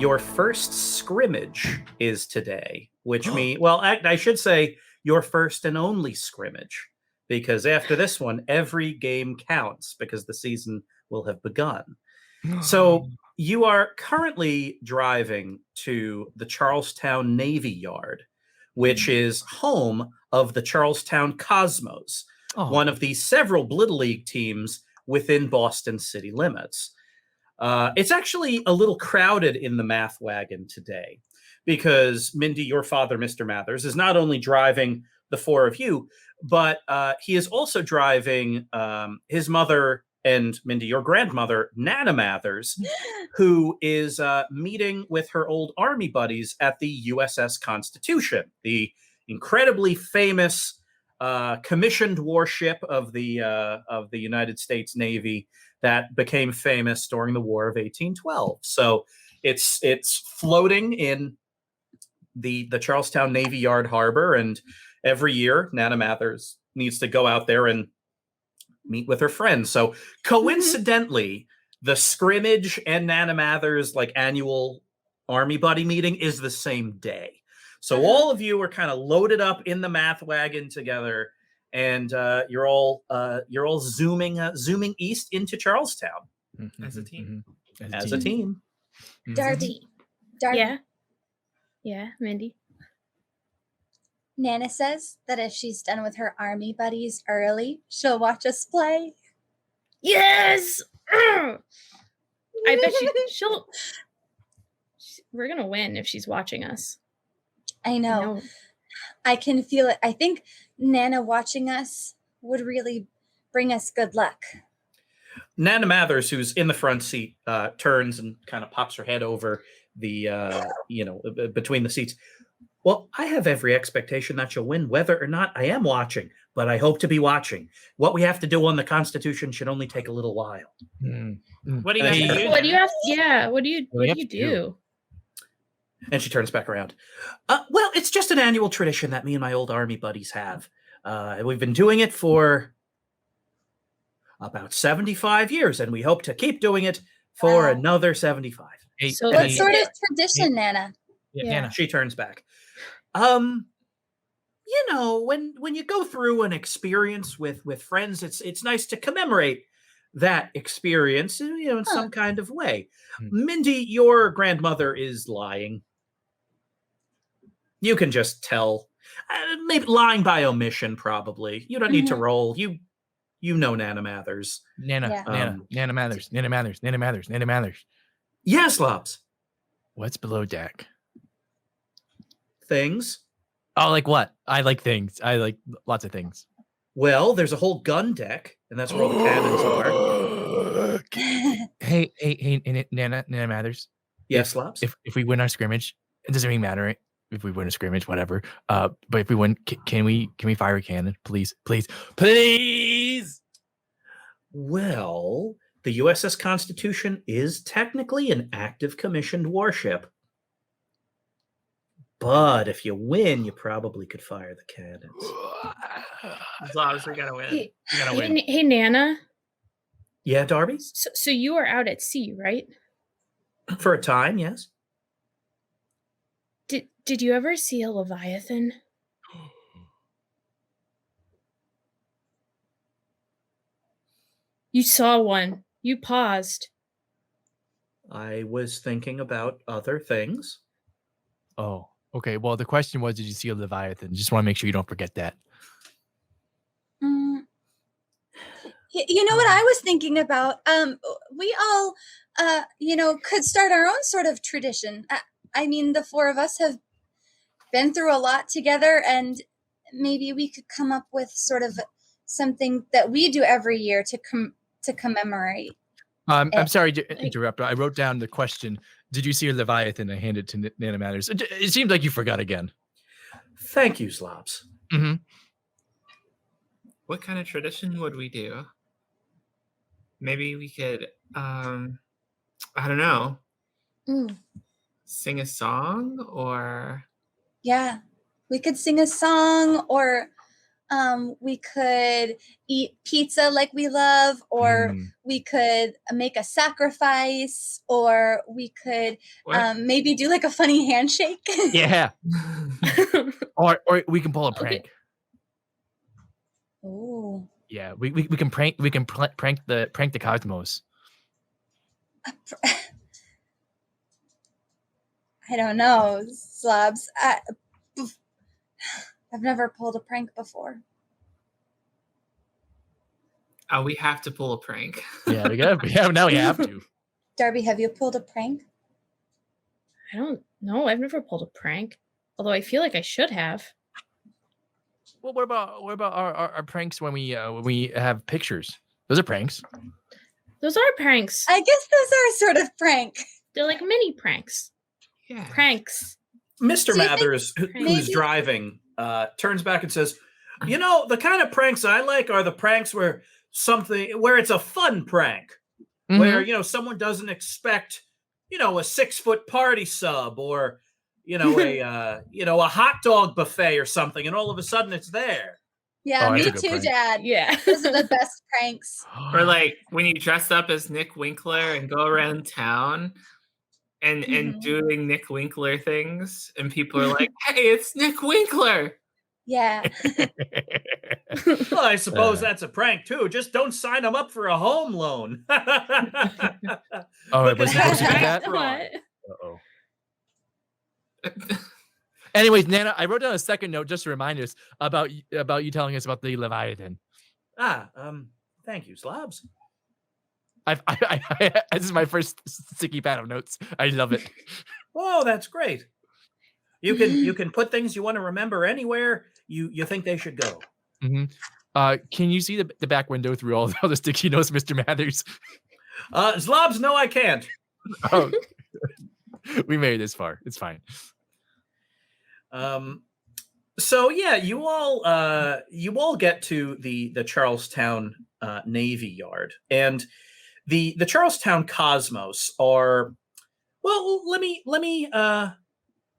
your first scrimmage is today, which means, well, I should say your first and only scrimmage, because after this one, every game counts because the season will have begun. So you are currently driving to the Charlestown Navy Yard, which is home of the Charlestown Cosmos, one of the several Blittle League teams within Boston city limits. It's actually a little crowded in the math wagon today because Mindy, your father, Mr. Mathers, is not only driving the four of you, but he is also driving his mother and Mindy, your grandmother, Nana Mathers, who is meeting with her old army buddies at the USS Constitution, the incredibly famous commissioned warship of the United States Navy that became famous during the War of 1812. So it's floating in the Charlestown Navy Yard harbor, and every year Nana Mathers needs to go out there and meet with her friends. So coincidentally, the scrimmage and Nana Mathers like annual army buddy meeting is the same day. So all of you are kind of loaded up in the math wagon together, and you're all zooming east into Charlestown as a team. As a team. Darby. Yeah, Mindy. Nana says that if she's done with her army buddies early, she'll watch us play. Yes! I bet she'll... We're going to win if she's watching us. I know. I can feel it. I think Nana watching us would really bring us good luck. Nana Mathers, who's in the front seat, turns and kind of pops her head over the, between the seats. Well, I have every expectation that you'll win, whether or not I am watching, but I hope to be watching. What we have to do on the Constitution should only take a little while. What do you have to do? What do you have? Yeah, what do you do? And she turns back around. Well, it's just an annual tradition that me and my old army buddies have. We've been doing it for about 75 years, and we hope to keep doing it for another 75. So what sort of tradition, Nana? Nana. She turns back. When you go through an experience with friends, it's nice to commemorate that experience, in some kind of way. Mindy, your grandmother is lying. You can just tell. Maybe lying by omission, probably. You don't need to roll. You know Nana Mathers. Nana Mathers. Yes, Zlobs. What's below deck? Things. Oh, like what? I like things. I like lots of things. Well, there's a whole gun deck, and that's where all the cannons are. Hey, Nana Mathers. Yes, Zlobs. If we win our scrimmage, it doesn't really matter, right? If we win a scrimmage, whatever. But if we win, can we fire a cannon, please? Well, the USS Constitution is technically an active commissioned warship. But if you win, you probably could fire the cannons. Zlobs, we gotta win. Hey, Nana. Yeah, Darby? So you are out at sea, right? For a time, yes. Did you ever see a Leviathan? You saw one. You paused. I was thinking about other things. Oh, okay. Well, the question was, did you see a Leviathan? Just want to make sure you don't forget that. You know what I was thinking about? We all, could start our own sort of tradition. I mean, the four of us have been through a lot together, and maybe we could come up with sort of something that we do every year to commemorate. I'm sorry to interrupt, but I wrote down the question. Did you see a Leviathan? I handed to Nana Mathers. It seems like you forgot again. Thank you, Zlobs. Mm-hmm. What kind of tradition would we do? Maybe we could, I don't know, sing a song, or... Yeah, we could sing a song, or We could eat pizza like we love, or Mm. we could make a sacrifice, or we could What? maybe do like a funny handshake. Yeah. Or we can pull a Okay. prank. Ooh. Yeah, we can prank prank the cosmos. I don't know, Zlobs. I've never pulled a prank before. Oh, we have to pull a prank. Yeah, now we have to. Darby, have you pulled a prank? I don't know. I've never pulled a prank, although I feel like I should have. Well, what about our pranks when we have pictures? Those are pranks. Those are pranks. I guess those are sort of prank. They're like mini pranks. Yeah. Pranks. Mr. Do you think Mathers, who's maybe- driving, turns back and says, "You know, the kind of pranks I like are the pranks where it's a fun prank, where someone doesn't expect, a 6-foot party sub or a hot dog buffet or something, and all of a sudden it's there." Yeah, Oh, that's me a good too, prank. Dad. Yeah. Those are the best pranks. Or like when you dress up as Nick Winkler and go around town and Mhm. doing Nick Winkler things, and people are like, "Hey, it's Nick Winkler." Yeah. Well, I suppose that's a prank too. Just don't sign them up for a home loan. Oh, Look was at he supposed to do that. that? What? Uh-oh. Anyways, Nana, I wrote down a second note just to remind us about you telling us about the Leviathan. Thank you, Zlobs. This is my first sticky pad of notes. I love it. Oh, that's great. You can put things you want to remember anywhere you think they should go. Hmm. Can you see the back window through all the sticky notes, Mr. Mathers? Zlobs, no, I can't. Oh, we made it this far. It's fine. So yeah, you all get to the Charlestown Navy Yard, and the Charlestown Cosmos are, well,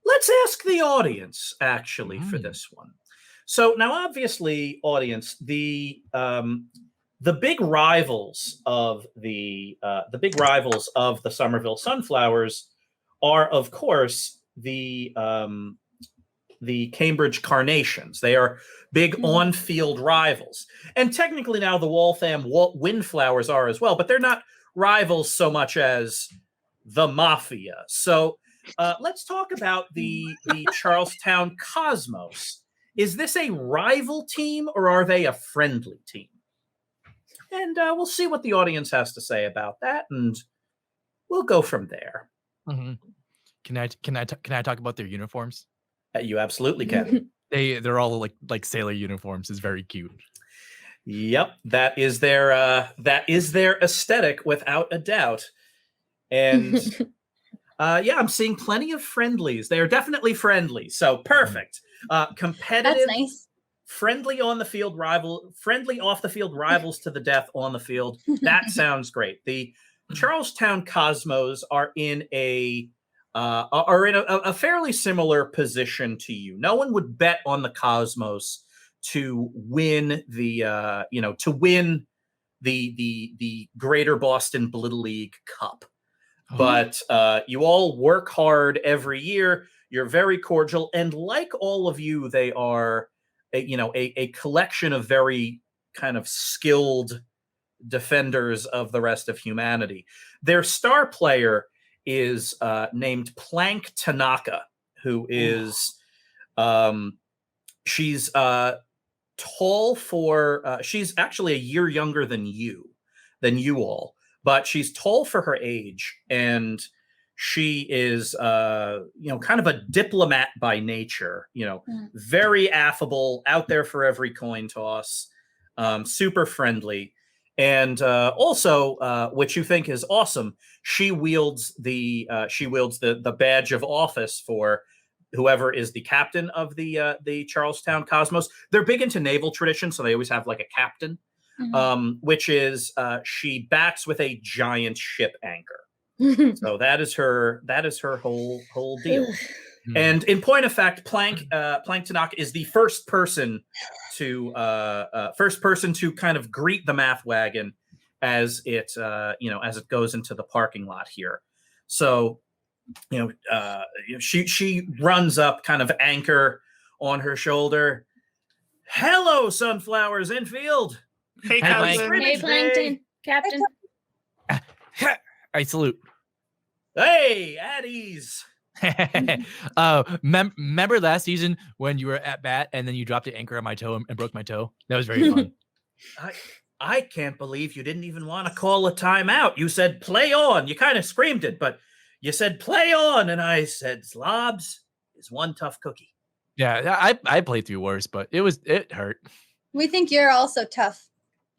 let's ask the audience actually for this one. So now, obviously, audience, the big rivals of the Somerville Sunflowers are, of course, the Cambridge Carnations. They are big on-field rivals. And technically now the Waltham Windflowers are as well, but they're not rivals so much as the Mafia. So let's talk about the Charlestown Cosmos. Is this a rival team or are they a friendly team? And we'll see what the audience has to say about that, and we'll go from there. Mm-hmm. Can I talk about their uniforms? You absolutely can. They're all like sailor uniforms. It's very cute. Yep, that is their aesthetic without a doubt. And yeah, I'm seeing plenty of friendlies. They are definitely friendly. So perfect. Competitive, That's nice. friendly on the field friendly off the field rivals to the death on the field. That sounds great. The Charlestown Cosmos are in a fairly similar position to you. No one would bet on the Cosmos to win the Greater Boston Blittle League Cup. But you all work hard every year. You're very cordial, and like all of you, they are a collection of very kind of skilled defenders of the rest of humanity. Their star player is named Plank Tanaka, who is she's tall for she's actually a year younger than you all, but she's tall for her age, and she is kind of a diplomat by nature, very affable, out there for every coin toss, super friendly. And also, which you think is awesome, she wields the badge of office for whoever is the captain of the Charlestown Cosmos. They're big into naval tradition, so they always have like a captain, which is she bats with a giant ship anchor. So that is her whole deal. And in point of fact, Plank Tanaka is the first person to kind of greet the math wagon as it as it goes into the parking lot here. So she runs up, kind of anchor on her shoulder. Hello, sunflowers infield. Hey, Plank. cousin. Hey, Plankton, Captain. I salute. Hey, at ease. Remember last season when you were at bat and then you dropped the anchor on my toe and broke my toe? That was very fun. I can't believe you didn't even want to call a timeout. You said play on. You kind of screamed it, but you said play on, and I said Zlobs is one tough cookie. Yeah, I played through worse, but it hurt. We think you're also tough,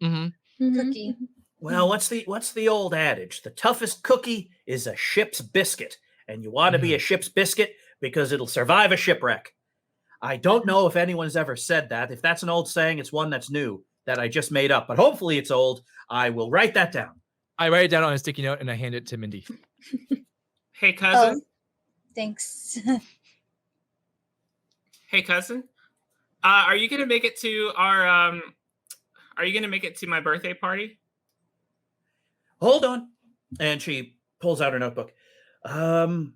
Mm-hmm. Cookie. Well, what's the old adage? The toughest cookie is a ship's biscuit, and you want to be a ship's biscuit because it'll survive a shipwreck. I don't know if anyone's ever said that. If that's an old saying, it's one that's new that I just made up, but hopefully it's old. I will write that down. I write it down on a sticky note and I hand it to Mindy. Hey, cousin. Thanks. Hey, cousin. Are you gonna make it to our Are you gonna make it to my birthday party? Hold on. And she pulls out her notebook. Oh,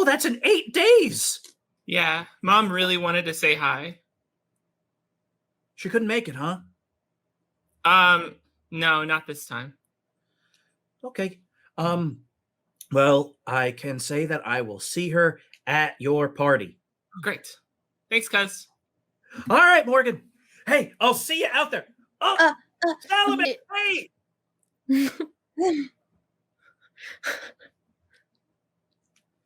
that's in 8 days. Yeah, Mom really wanted to say hi. She couldn't make it, huh? No, not this time. Okay. Well, I can say that I will see her at your party. Great. Thanks, cuz. All right, Morgan. Hey, I'll see you out there. Oh, Salomon, hey.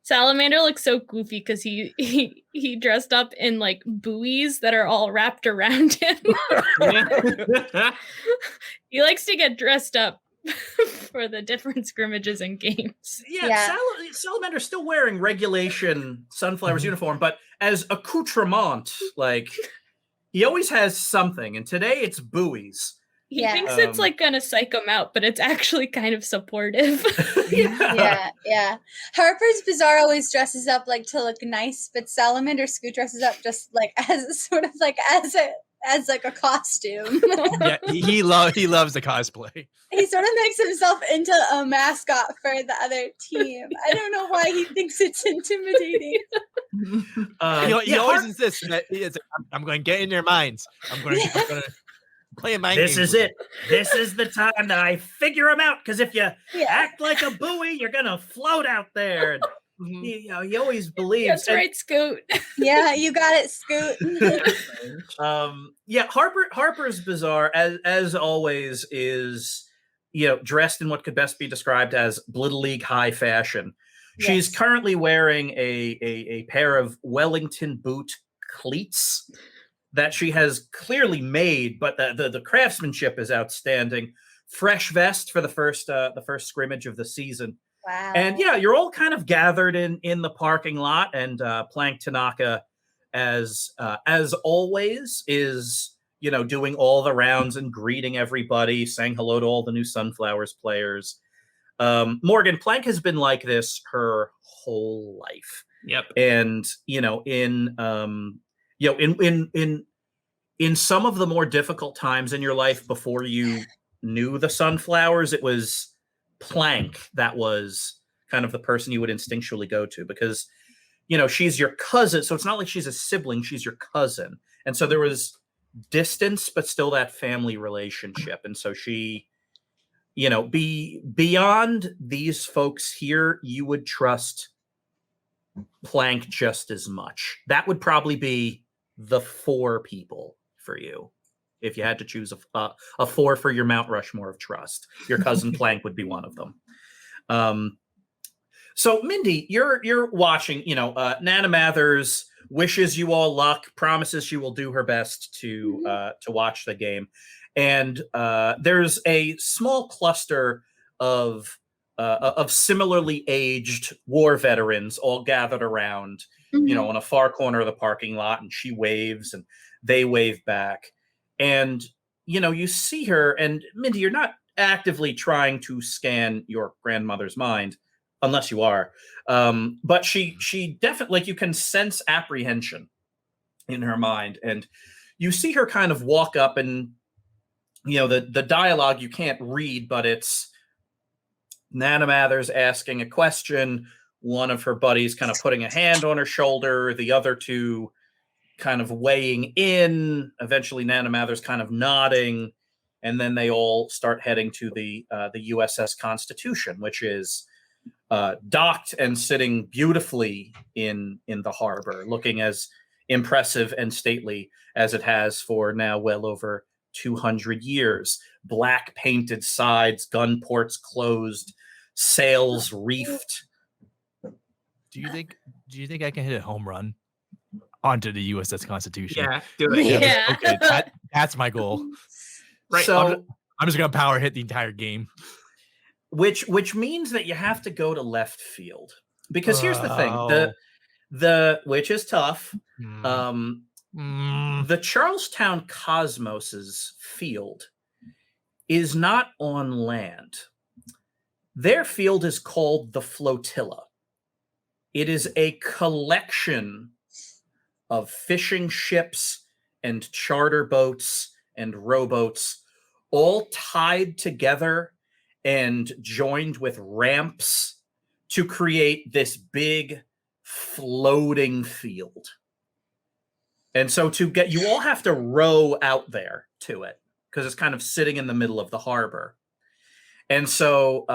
Salamander looks so goofy because he dressed up in like buoys that are all wrapped around him. He likes to get dressed up for the different scrimmages and games. Yeah. Salamander's still wearing regulation Sunflower's uniform, but as accoutrement, like he always has something. And today it's buoys. He thinks it's like gonna psych him out, but it's actually kind of supportive. Yeah. Harper's Bazaar always dresses up like to look nice, but Salamander Scoot dresses up just like as sort of like as like a costume. Yeah, he loves the cosplay. He sort of makes himself into a mascot for the other team. I don't know why he thinks it's intimidating. He always insists that I'm going to get in their minds. I'm going to play a mind game. This is it. This is the time that I figure them out. Because if you act like a buoy, you're going to float out there. He always believes. That's right, Scoot. Yeah, you got it, Scoot. Harper's Bazaar, as always, is dressed in what could best be described as Blittle League high fashion. Yes. She's currently wearing a pair of Wellington boot cleats that she has clearly made, but the craftsmanship is outstanding. Fresh vest for the first scrimmage of the season. Wow. And you're all kind of gathered in the parking lot, and Plank Tanaka, as always, is doing all the rounds and greeting everybody, saying hello to all the new Sunflowers players. Morgan, Plank has been like this her whole life. Yep. And in some of the more difficult times in your life before you knew the Sunflowers, it was Plank that was kind of the person you would instinctually go to, because she's your cousin, so it's not like she's a sibling, she's your cousin, and so there was distance but still that family relationship. And so she beyond these folks here, you would trust Plank just as much. That would probably be the 4 people for you. If you had to choose a 4 for your Mount Rushmore of trust, your cousin Plank would be one of them. So Mindy, you're watching. Nana Mathers wishes you all luck, promises she will do her best to watch the game, and there's a small cluster of similarly aged war veterans all gathered around, on a far corner of the parking lot, and she waves and they wave back. And, you see her, and Mindy, you're not actively trying to scan your grandmother's mind, unless you are. But she definitely, like, you can sense apprehension in her mind, and you see her kind of walk up, and the dialogue you can't read, but it's Nana Mathers asking a question, one of her buddies kind of putting a hand on her shoulder, the other two kind of weighing in, eventually Nana Mathers kind of nodding, and then they all start heading to the USS Constitution, which is docked and sitting beautifully in the harbor, looking as impressive and stately as it has for now well over 200 years. Black painted sides, gun ports closed, sails reefed. Do you think I can hit a home run onto the USS Constitution? Yeah, do it. Yeah. Okay, that's my goal. Right. So, I'm just gonna power hit the entire game. which means that you have to go to left field, because here's the thing: Oh. the which is tough. Mm. The Charlestown Cosmos's field is not on land. Their field is called the Flotilla. It is a collection of fishing ships and charter boats and rowboats, all tied together and joined with ramps to create this big floating field. And so you all have to row out there to it, because it's kind of sitting in the middle of the harbor. And so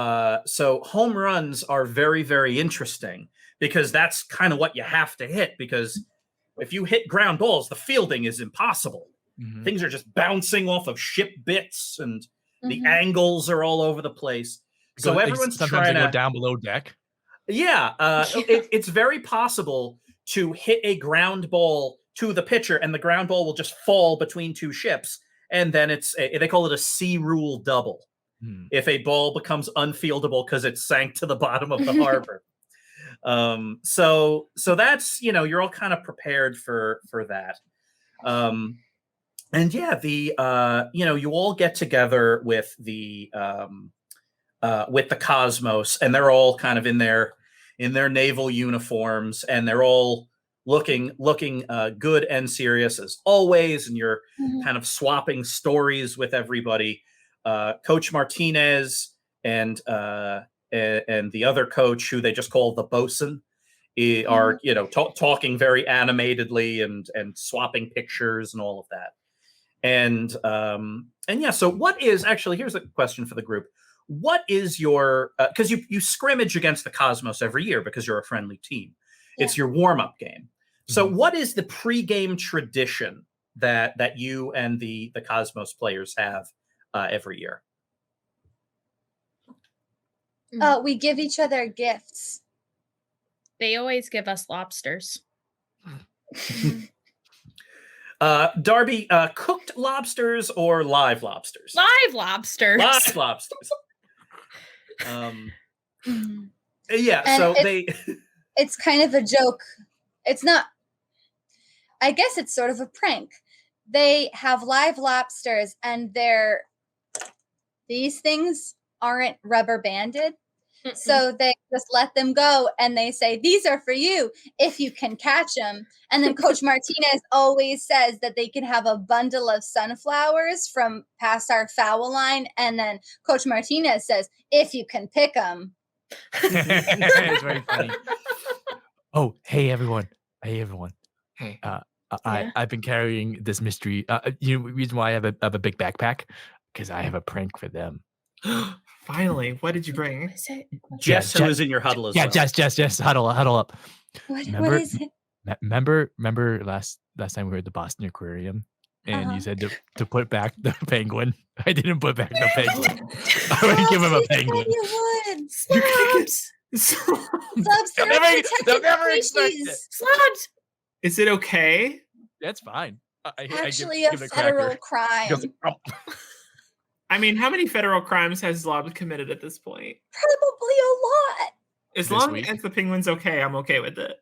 home runs are very, very interesting, because that's kind of what you have to hit, because if you hit ground balls, the fielding is impossible. Mhm. Things are just bouncing off of ship bits, and the Mhm. angles are all over the place. So everyone's sometimes trying they go to down below deck. Yeah, it's very possible to hit a ground ball to the pitcher, and the ground ball will just fall between two ships, and then they call it a sea rule double. If a ball becomes unfieldable because it sank to the bottom of the harbor. So that's, you're all kind of prepared for that. And yeah, you all get together with the Cosmos, and they're all kind of in their naval uniforms, and they're all looking good and serious as always, and you're kind of swapping stories with everybody. Coach Martinez and the other coach, who they just call the bosun, are talking very animatedly and swapping pictures and all of that. And yeah, so what is actually, here's a question for the group. What is your, because you scrimmage against the Cosmos every year because you're a friendly team. It's your warm-up game. So what is the pre-game tradition that you and the Cosmos players have every year? We give each other gifts. They always give us lobsters. Darby, cooked lobsters or live lobsters? Live lobsters. Live lobsters. Yeah, And so it's kind of a joke. It's not, I guess it's sort of a prank. They have live lobsters, and these things aren't rubber banded. So they just let them go, and they say, these are for you if you can catch them. And then Coach Martinez always says that they can have a bundle of sunflowers from past our foul line. And then Coach Martinez says, if you can pick them. It's very funny. Oh, hey everyone. Hey. Yeah. I've been carrying this mystery. Reason why I have a big backpack, because I have a prank for them. Finally, what did you bring? What is it? Jess, who is in your huddle as well. Jess, huddle up. What is it? Remember last time we were at the Boston Aquarium, and you said to put back the penguin. I didn't put back the penguin. I would give him a penguin. You would. Slobs. Zlobs, They'll never expect it. Slobs. Is it okay? That's fine. Actually, a federal crime. I mean, how many federal crimes has Zlobs committed at this point? Probably a lot. As This long week? as the penguin's okay, I'm okay with it.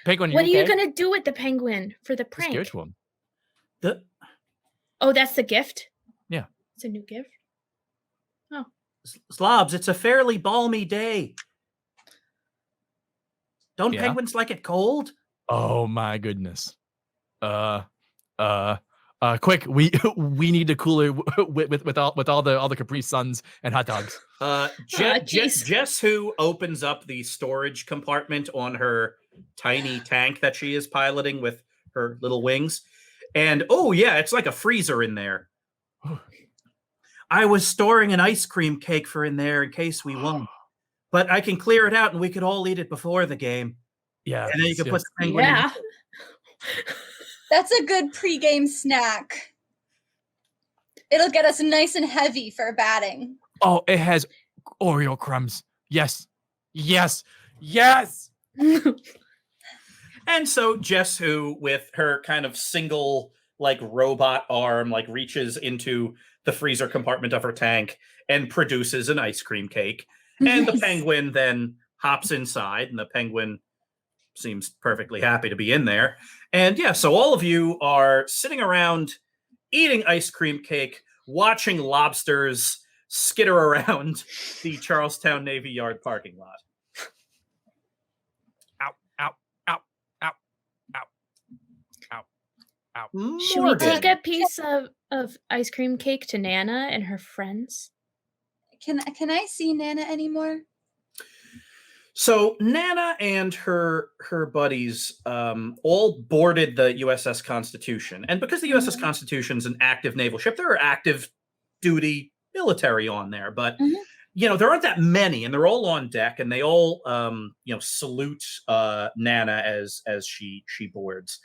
Penguin, What are you okay? gonna do with the penguin for the Just prank? give it to him. Oh, that's the gift? Yeah. It's a new gift. Zlobs, it's a fairly balmy day. Don't Yeah? penguins like it cold? Oh my goodness. Quick, we need a cooler with all the Capri Suns and hot dogs. jeez. Jess, who opens up the storage compartment on her tiny tank that she is piloting with her little wings, and oh yeah, it's like a freezer in there. I was storing an ice cream cake for in there in case we won, but I can clear it out and we could all eat it before the game. Yeah. And then you can put the penguin in. Yeah. That's a good pregame snack. It'll get us nice and heavy for batting. Oh, it has Oreo crumbs. Yes. Yes. Yes. And so Jess, who with her kind of single like robot arm, like reaches into the freezer compartment of her tank and produces an ice cream cake. And the Nice. penguin then hops inside, and the penguin seems perfectly happy to be in there. And yeah, so all of you are sitting around eating ice cream cake, watching lobsters skitter around the Charlestown Navy Yard parking lot. Ow, ow, ow, ow, ow, ow, ow. Should we Morgan. take a piece of ice cream cake to Nana and her friends? Can I see Nana anymore? So Nana and her buddies all boarded the USS Constitution, and because the USS Constitution is an active naval ship, there are active duty military on there. But there aren't that many, and they're all on deck, and they all salute Nana as she boards.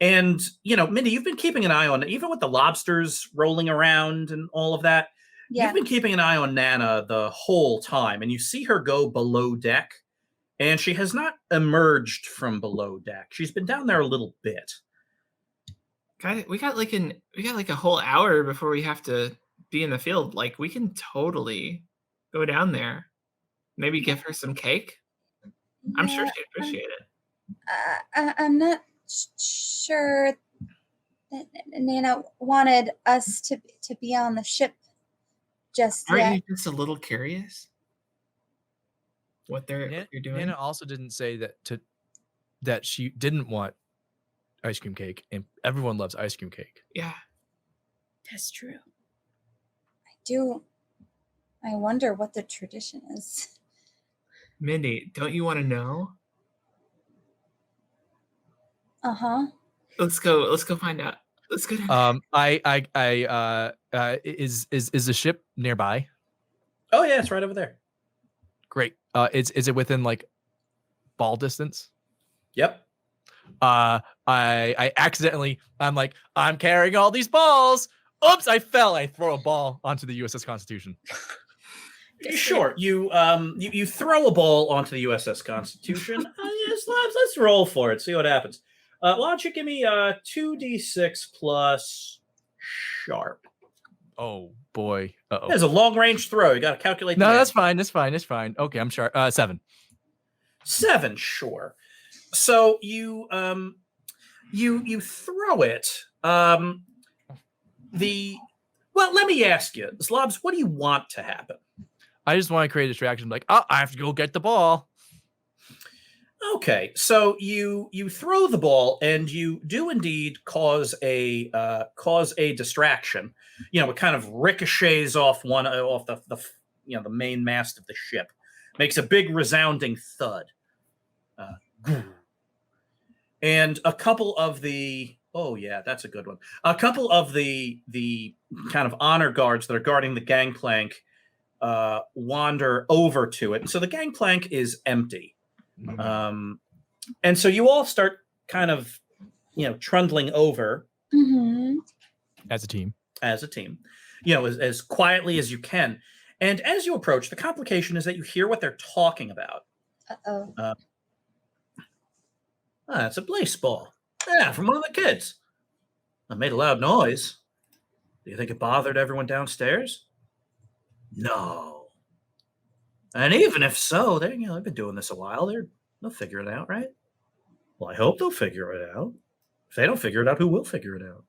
And Mindy, you've been keeping an eye on, even with the lobsters rolling around and all of that. Yeah. You've been keeping an eye on Nana the whole time, and you see her go below deck, and she has not emerged from below deck. She's been down there a little bit. Guys, we got like a whole hour before we have to be in the field. Like, we can totally go down there. Maybe give her some cake. I'm sure she'd appreciate it. I'm not sure that Nana wanted us to be on the ship just Aren't yet. you just a little curious what you're doing? Nana also didn't say that she didn't want ice cream cake, and everyone loves ice cream cake. Yeah. That's true. I wonder what the tradition is. Mindy, don't you want to know? Uh-huh. Let's go find out. Let's go. Is the ship nearby? Oh yeah, it's right over there. Great. Is it within like ball distance? Yep. I accidentally, I'm carrying all these balls. Oops, I fell. I throw a ball onto the USS Constitution. Sure. You throw a ball onto the USS Constitution. Yes, let's roll for it. See what happens. Why don't you give me 2d6 plus sharp? Oh boy. Uh-oh. There's a long range throw. You got to calculate. No, the that's damage. fine. That's fine. Okay, I'm sure. 7. 7, sure. So you throw it. Well, let me ask you, Zlobs, what do you want to happen? I just want to create a distraction. Like, oh, I have to go get the ball. Okay, so you throw the ball, and you do indeed cause a distraction. It kind of ricochets off the main mast of the ship, makes a big resounding thud, and a couple of the that's a good one. A couple of the kind of honor guards that are guarding the gangplank wander over to it, and so the gangplank is empty. And so you all start kind of, trundling over As a team, as quietly as you can. And as you approach, the complication is that you hear what they're talking about. Uh-oh. It's a Blaseball. Yeah, from one of the kids. I made a loud noise. Do you think it bothered everyone downstairs? No. And even if so, they've been doing this a while. They'll figure it out, right? Well, I hope they'll figure it out. If they don't figure it out, who will figure it out?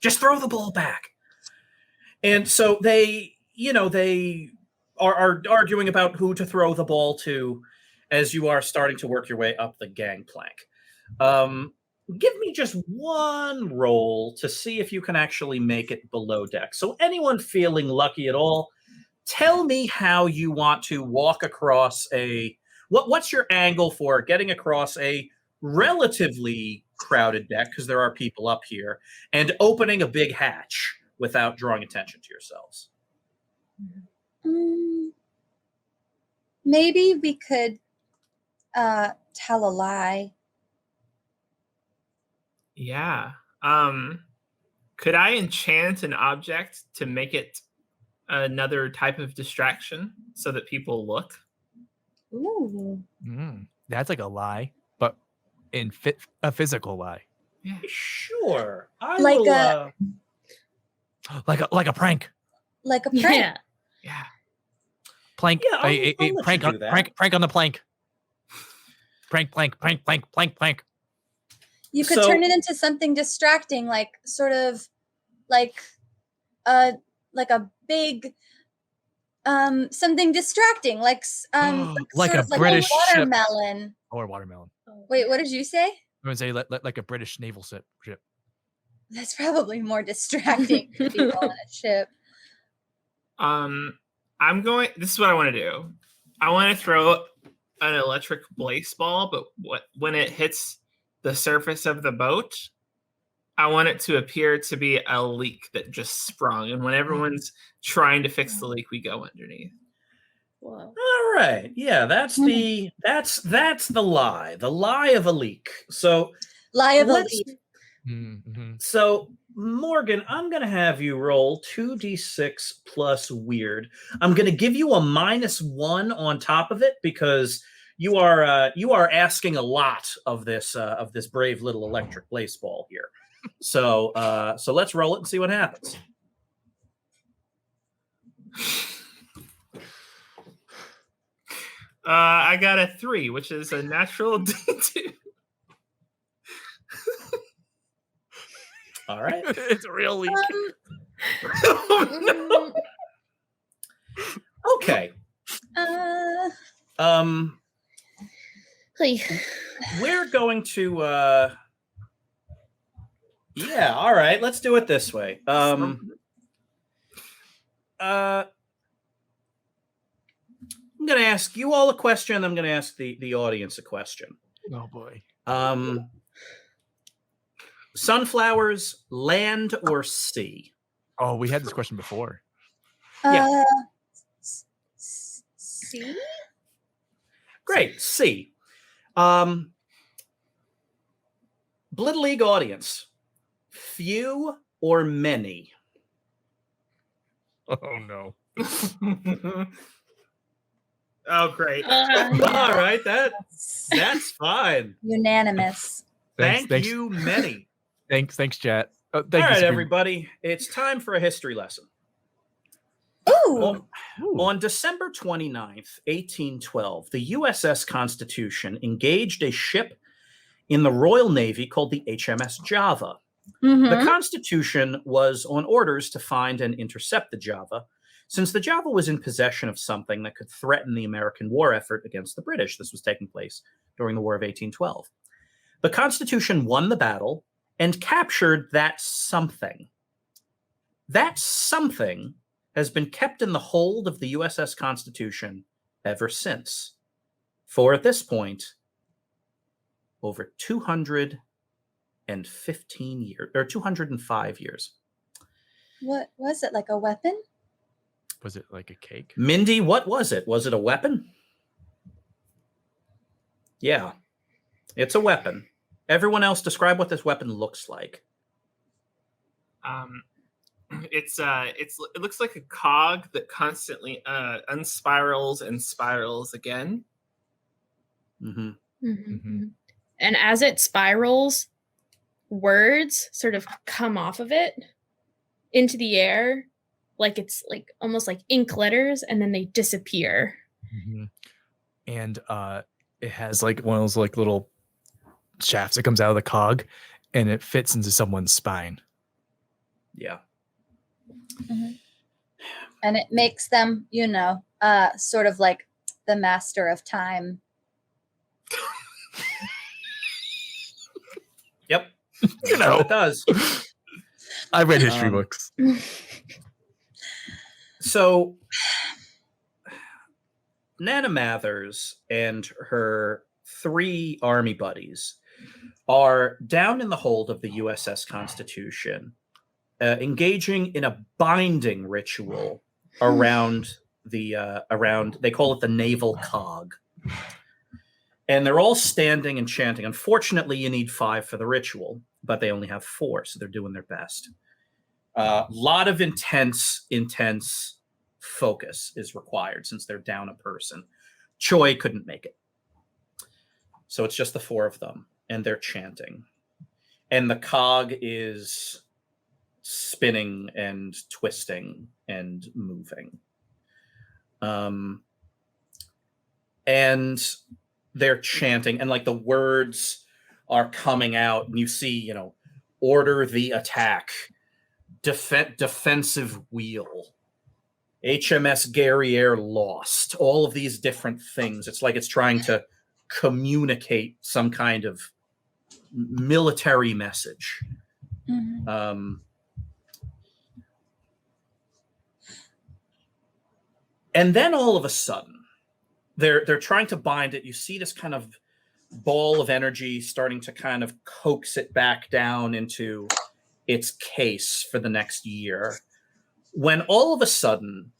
Just throw the ball back. And so they are arguing about who to throw the ball to. as you are starting to work your way up the gangplank. Give me just one roll to see if you can actually make it below deck. So anyone feeling lucky at all, tell me how you want to walk across what's your angle for getting across a relatively crowded deck, because there are people up here, and opening a big hatch without drawing attention to yourselves. Maybe we could tell a lie. Yeah. Could I enchant an object to make it another type of distraction so that people look? Ooh. That's like a lie, but a physical lie. Yeah. Sure. Like a prank. Like a prank. Yeah. Yeah. Plank. Yeah, I'll let you do that. Prank on the plank. Plank. You could turn it into something distracting, like sort of like a big something distracting, like like sort a of like British a ship. watermelon. Or watermelon. Wait, what did you say? I'm gonna say like a British naval ship. That's probably more distracting for people on a ship. This is what I want to do. I want to throw an electric blaseball, but when it hits the surface of the boat, I want it to appear to be a leak that just sprung, and when everyone's trying to fix the leak, we go underneath. Whoa. All right. Yeah, that's the lie. The lie of a leak. So Lie of a leak. So Morgan, I'm going to have you roll 2d6 plus weird. I'm going to give you a -1 on top of it because you are asking a lot of this brave little electric blaseball here. So let's roll it and see what happens. I got a 3, which is a natural D2. All right. It's a real leak. Oh, no. Okay. Hey. We're going to yeah, all right, let's do it this way. I'm going to ask you all a question. I'm going to ask the audience a question. Oh boy. Sunflowers, land or sea? Oh, we had this question before. Yeah. See? Great, sea. Blittle League audience, few or many? Oh no. Oh, great. All right, that's fine. Unanimous. Thank you, many. Thanks, chat. All right, everybody, it's time for a history lesson. Ooh. On December 29th, 1812, the USS Constitution engaged a ship in the Royal Navy called the HMS Java. The Constitution was on orders to find and intercept the Java, since the Java was in possession of something that could threaten the American war effort against the British. This was taking place during the War of 1812. The Constitution won the battle and captured that something. That something has been kept in the hold of the USS Constitution ever since, for at this point, over 215 years, or 205 years. What was it, like a weapon? Was it like a cake? Mindy, what was it? Was it a weapon? Yeah, it's a weapon. Everyone else, describe what this weapon looks like. It looks like a cog that constantly unspirals and spirals again. And as it spirals, words sort of come off of it into the air, like it's like almost like ink letters, and then they disappear. And it has like one of those like little shafts that comes out of the cog, and it fits into someone's spine. Yeah. And it makes them, sort of like the master of time Yep. You That's know. what it does. I read history books. So Nana Mathers and her 3 army buddies are down in the hold of the USS Constitution, engaging in a binding ritual around they call it the naval cog. And they're all standing and chanting. Unfortunately, you need 5 for the ritual, but they only have 4, so they're doing their best. A lot of intense focus is required since they're down a person. Choi couldn't make it. So it's just the 4 of them, and they're chanting. And the cog is spinning and twisting and moving. And they're chanting, and like the words are coming out, and you see, order the attack, defensive wheel, HMS Guerriere lost, all of these different things. It's like it's trying to communicate some kind of military message. Mm-hmm. And then all of a sudden, they're trying to bind it. You see this kind of ball of energy starting to kind of coax it back down into its case for the next year. When all of a sudden,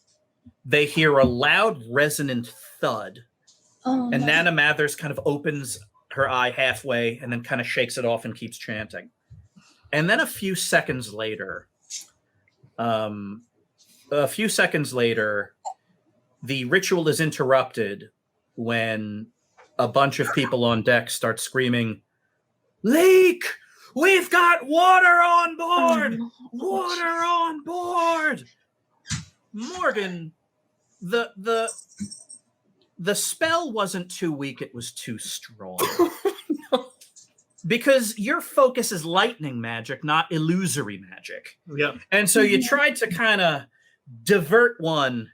they hear a loud, resonant thud. Oh, And no. Nana Mathers kind of opens her eye halfway and then kind of shakes it off and keeps chanting. And then a few seconds later, the ritual is interrupted when a bunch of people on deck start screaming, "Leak! We've got water on board! Water on board!" Morgan, the spell wasn't too weak, it was too strong. Because your focus is lightning magic, not illusory magic. Yeah. And so you tried to kind of divert one,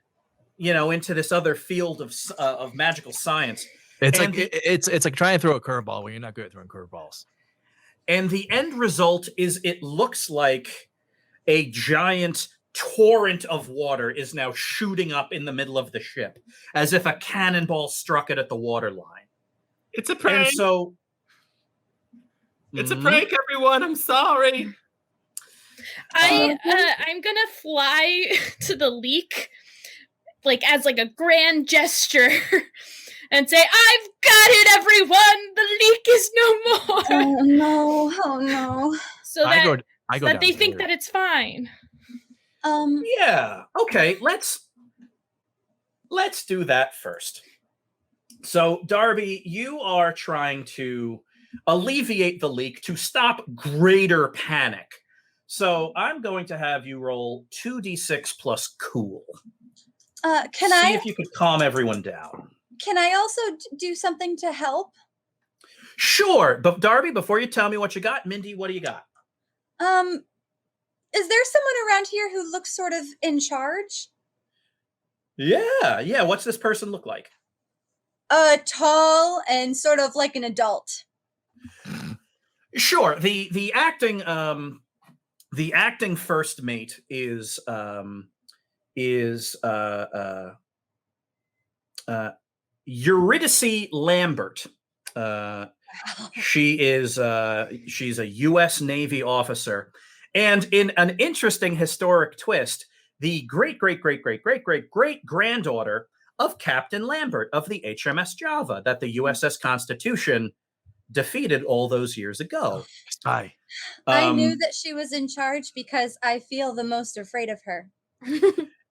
into this other field of magical science. It's And like it's like trying to throw a curveball when you're not good at throwing curveballs. And the end result is it looks like a giant torrent of water is now shooting up in the middle of the ship, as if a cannonball struck it at the waterline. It's a prank. And so it's a prank, everyone. I'm sorry. I'm gonna fly to the leak, as a grand gesture, and say, "I've got it, everyone. The leak is no more." Oh no! Oh no! So I go that they down think there. that it's fine. Yeah. Okay. Let's do that first. So, Darby, you are trying to alleviate the leak to stop greater panic. So, I'm going to have you roll 2d6 plus cool. See if you could calm everyone down. Can I also do something to help? Sure. But Darby, before you tell me what you got, Mindy, what do you got? Is there someone around here who looks sort of in charge? Yeah. What's this person look like? Tall and sort of like an adult. Sure. The acting first mate is Eurydice Lambert. She's a U.S. Navy officer, and in an interesting historic twist, the great granddaughter of Captain Lambert of the HMS Java that the USS Constitution defeated all those years ago. Spy. I knew that she was in charge because I feel the most afraid of her.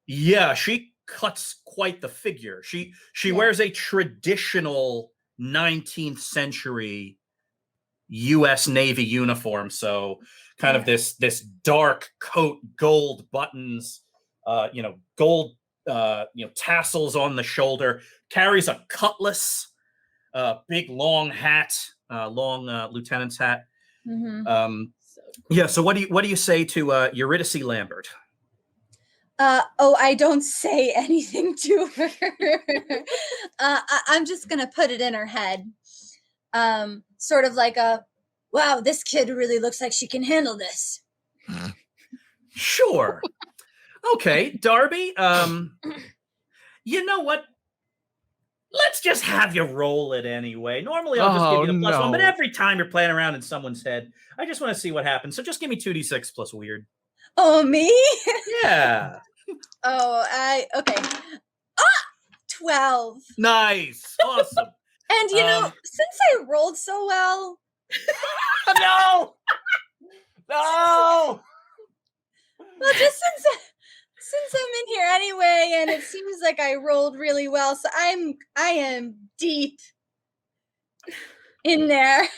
Yeah, she cuts quite the figure. She wears a traditional 19th century U.S. Navy uniform, so kind of this dark coat, gold buttons, gold tassels on the shoulder, carries a cutlass, big long hat, long lieutenant's hat. Mm-hmm. Yeah. So what do you say to Eurydice Lambert? I don't say anything to her. I'm just gonna put it in her head. sort of like a, wow, this kid really looks like she can handle this. Sure. Okay, Darby. You know what? Let's just have you roll it anyway. Normally, I'll just give you the +1, but every time you're playing around in someone's head, I just want to see what happens. So just give me 2d6 plus weird. Oh, me? Yeah. Okay. 12. Nice. Awesome. And you know, since I rolled so well. No. No. Well, just since I'm in here anyway, and it seems like I rolled really well, so I am deep in there.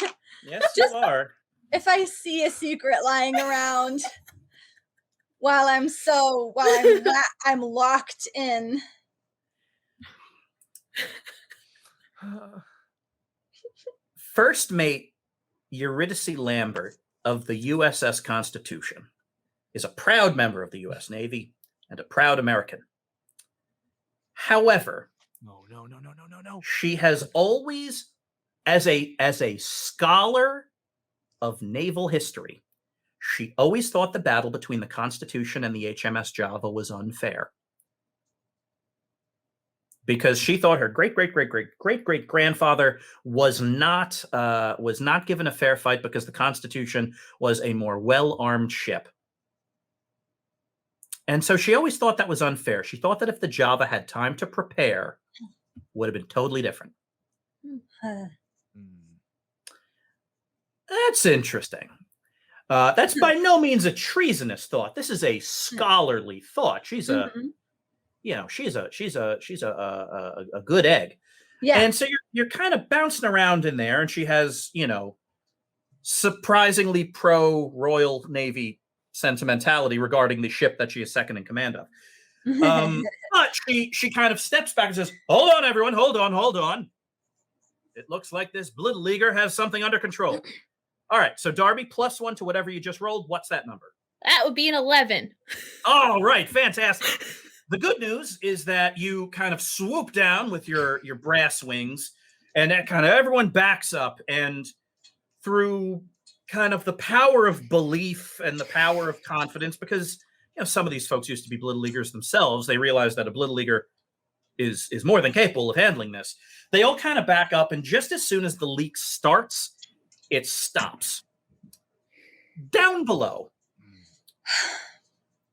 Yes, you are. If I see a secret lying around while I'm locked in. First mate Eurydice Lambert of the USS Constitution is a proud member of the U.S. Navy and a proud American. However, No. she has always, as a scholar of naval history, she always thought the battle between the Constitution and the HMS Java was unfair. Because she thought her great-great-great-great-great-great-grandfather was not given a fair fight because the Constitution was a more well-armed ship. And so she always thought that was unfair. She thought that if the Java had time to prepare, would have been totally different. That's interesting. That's by no means a treasonous thought. This is a scholarly thought. She's a she's a good egg. Yeah. And so you're kind of bouncing around in there, and she has, surprisingly pro-Royal Navy sentimentality regarding the ship that she is second in command of. But she kind of steps back and says, hold on, everyone, hold on. It looks like this Blittle Leaguer has something under control. All right, so Darby, +1 to whatever you just rolled. What's that number? That would be an 11. All right, fantastic. The good news is that you kind of swoop down with your brass wings, and that kind of everyone backs up, and through kind of the power of belief and the power of confidence, because some of these folks used to be Blittle Leaguers themselves, they realize that a Blittle Leaguer is more than capable of handling this. They all kind of back up, and just as soon as the leak starts, it stops. Down below,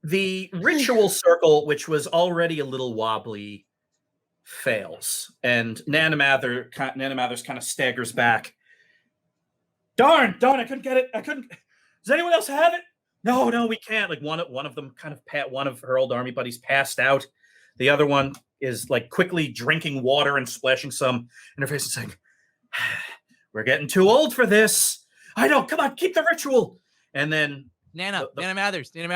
the ritual circle, which was already a little wobbly, fails, and Nana Mathers kind of staggers back. Darn, I couldn't get it. Does anyone else have it? No, we can't. Like one of them one of her old army buddies passed out. The other one is like quickly drinking water and splashing some in her face and saying, we're getting too old for this. I know, come on, keep the ritual. And then Nana Mathers. I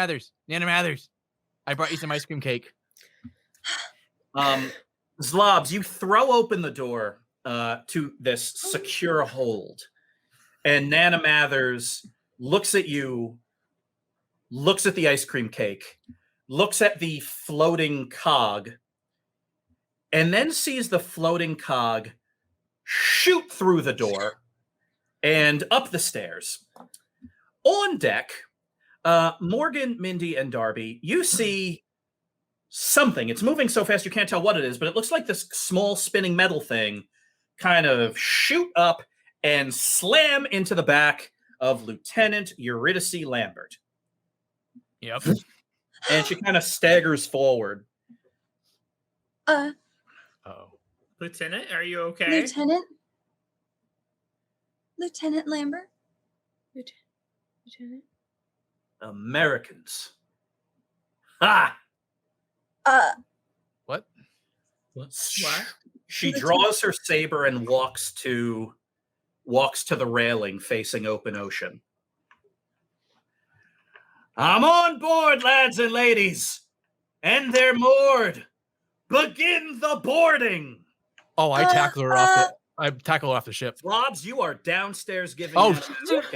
brought you some ice cream cake. Zlobs, you throw open the door to this secure hold. And Nana Mathers looks at you, looks at the ice cream cake, looks at the floating cog, and then sees the floating cog shoot through the door and up the stairs. On deck, Morgan, Mindy, and Darby, you see something. It's moving so fast you can't tell what it is, but it looks like this small spinning metal thing kind of shoot up and slam into the back of Lieutenant Eurydice Lambert. Yep. And she kind of staggers forward. Lieutenant, are you okay? Lieutenant Lambert? Lieutenant? Americans. Ah! What? What? She draws her saber and walks to the railing facing open ocean. I'm on board, lads and ladies, and they're moored. Begin the boarding. Oh, I tackle her off the. I tackle her off the ship. Zlobs, you are downstairs giving. Oh,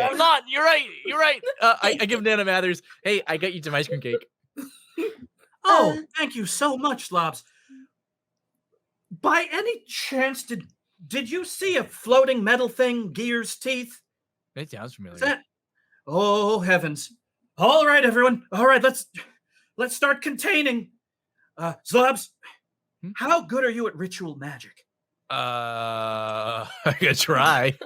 I'm not. You're right. I give Nana Mathers. Hey, I got you some ice cream cake. Oh, thank you so much, Zlobs. By any chance, did did you see a floating metal thing, Gear's teeth? It sounds familiar. Is that? Oh, heavens. All right, everyone. All right, let's start containing. Zlobs, how good are you at ritual magic? I could try.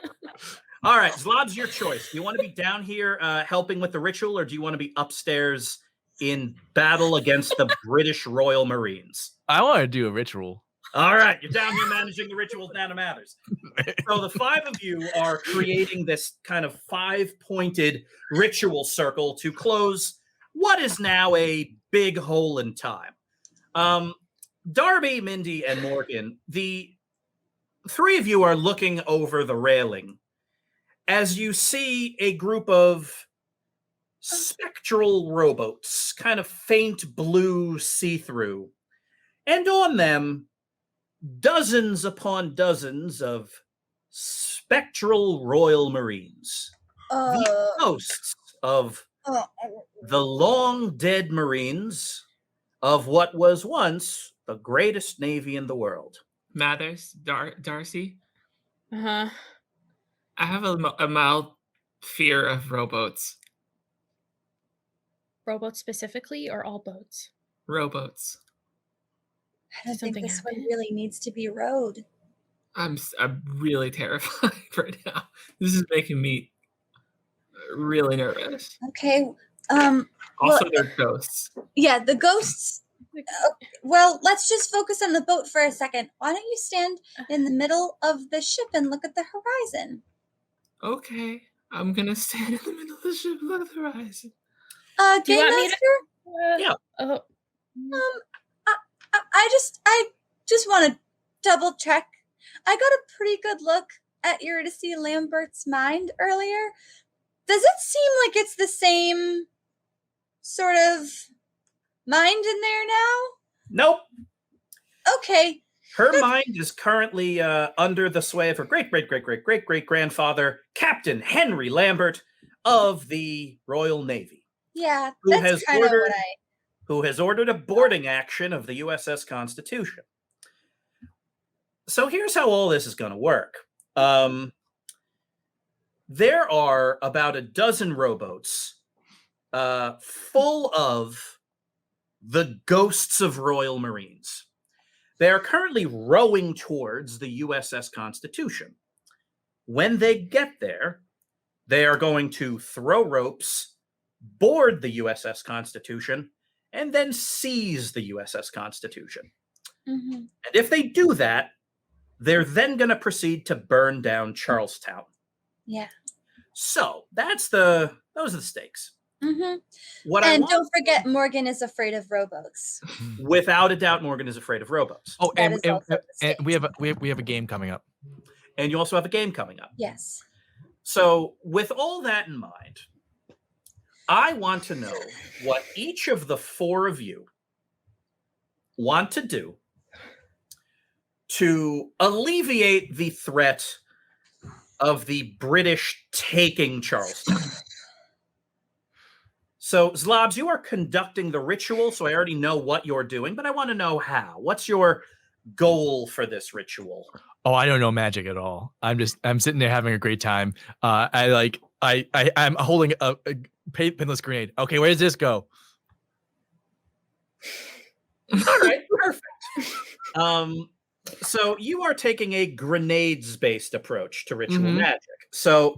All right, Zlobs, your choice. Do you want to be down here helping with the ritual, or do you want to be upstairs in battle against the British Royal Marines? I want to do a ritual. All right, you're down here managing the rituals down to Mathers. So the 5 of you are creating this kind of 5-pointed ritual circle to close what is now a big hole in time. Darby, Mindy, and Morgan, the 3 of you are looking over the railing as you see a group of spectral rowboats, kind of faint blue see-through, and on them, dozens upon dozens of spectral Royal Marines, the ghosts of the long-dead Marines of what was once the greatest navy in the world. Mathers, Darcy. Uh-huh. I have a mild fear of rowboats. Rowboats specifically, or all boats? Rowboats. I don't think Something this one happened? really needs to be rowed. I'm really terrified right now. This is making me really nervous. Okay. Also, Well, they're ghosts. yeah, the ghosts. Well, let's just focus on the boat for a second. Why don't you stand in the middle of the ship and look at the horizon? Okay, I'm gonna stand in the middle of the ship, look at the horizon. Do you Game want me to- Master? Yeah. Oh, I just want to double check. I got a pretty good look at Eurydice Lambert's mind earlier. Does it seem like it's the same sort of mind in there now? Nope. Okay. Her mind is currently under the sway of her great-great-great-great-great-great-grandfather, Captain Henry Lambert of the Royal Navy. Yeah, Who that's has kind of ordered- what I... Who has ordered a boarding action of the USS Constitution. So here's how all this is going to work. There are about a dozen rowboats full of the ghosts of Royal Marines. They are currently rowing towards the USS Constitution. When they get there, they are going to throw ropes, board the USS Constitution, and then seize the USS Constitution. Mm-hmm. And if they do that, they're then going to proceed to burn down Charlestown. Yeah. So those are the stakes. Mm-hmm. And don't forget, Morgan is afraid of rowboats. Without a doubt, Morgan is afraid of rowboats. Oh, That and, is and, also the and we stake. have a game coming up. And you also have a game coming up. Yes. So with all that in mind, I want to know what each of the 4 of you want to do to alleviate the threat of the British taking Charleston. So, Zlobs, you are conducting the ritual, so I already know what you're doing, but I want to know how. What's your goal for this ritual? Oh, I don't know magic at all. I'm sitting there having a great time. I'm holding a pinless grenade. Okay, where does this go? All right, perfect. So you are taking a grenades-based approach to ritual magic. So,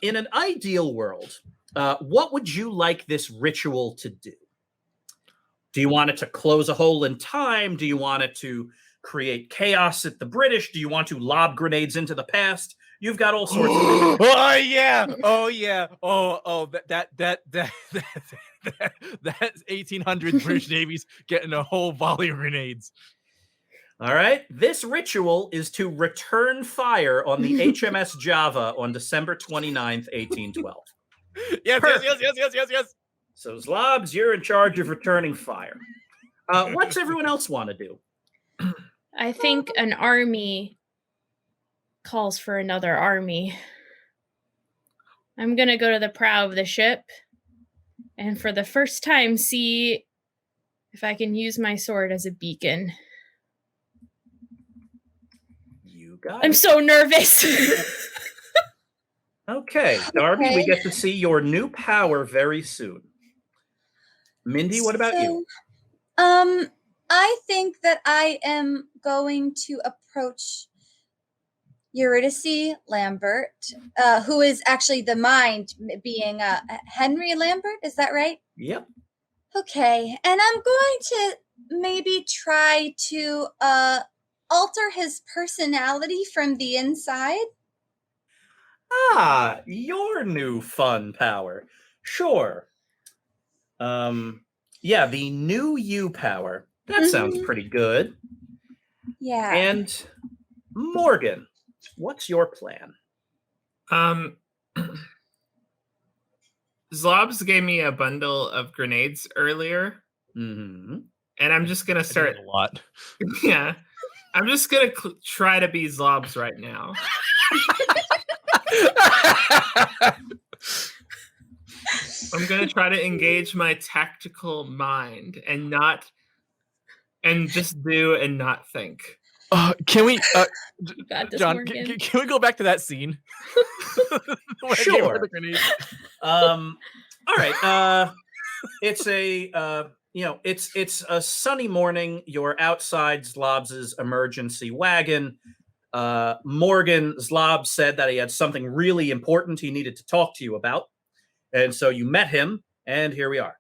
in an ideal world, what would you like this ritual to do? Do you want it to close a hole in time? Do you want it to create chaos at the British? Do you want to lob grenades into the past? You've got all sorts of things. Oh yeah. That 1800s British Navy's getting a whole volley of grenades. All right. This ritual is to return fire on the HMS Java on December 29th, 1812. Yes. So, Zlobs, you're in charge of returning fire. What's everyone else want to do? I think an army calls for another army. I'm going to go to the prow of the ship and for the first time see if I can use my sword as a beacon. You got I'm it. so nervous. Okay, Darby, we Okay. get to see your new power very soon. Mindy, what about you? I think that I am going to approach Eurydice Lambert, who is actually the mind, being Henry Lambert. Is that right? Yep. Okay, and I'm going to maybe try to alter his personality from the inside. Ah, your new fun power. Sure. Yeah, the new you power. That sounds Mhm. pretty good. Yeah. And Morgan, what's your plan? Zlobs gave me a bundle of grenades earlier, Mm-hmm. and I'm just gonna I did start. a lot. Yeah, I'm just gonna try to be Zlobs right now. I'm gonna try to engage my tactical mind and just do and not think. Can we, You got this, John? Morgan. Can we go back to that scene? When I gave her Sure. the grenade. All right. It's a it's a sunny morning. You're outside Zlobs' emergency wagon. Morgan Zlobs said that he had something really important he needed to talk to you about, and so you met him, and here we are.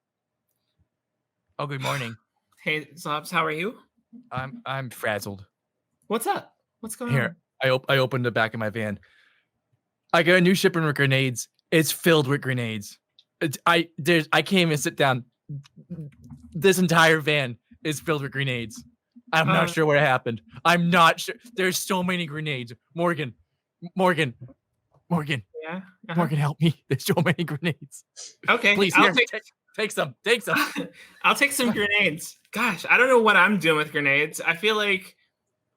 Oh, good morning. Hey, Zlobs, how are you? I'm frazzled. What's up? What's going Here, I opened the back of my van. I got a new shipment with grenades. It's filled with grenades. I can't even sit down. This entire van is filled with grenades. I'm not sure what happened. I'm not sure. There's so many grenades. Morgan, Yeah. Morgan, help me. There's so many grenades. Okay. Please, I'll here, take some. Take some. I'll take some grenades. Gosh, I don't know what I'm doing with grenades. I feel like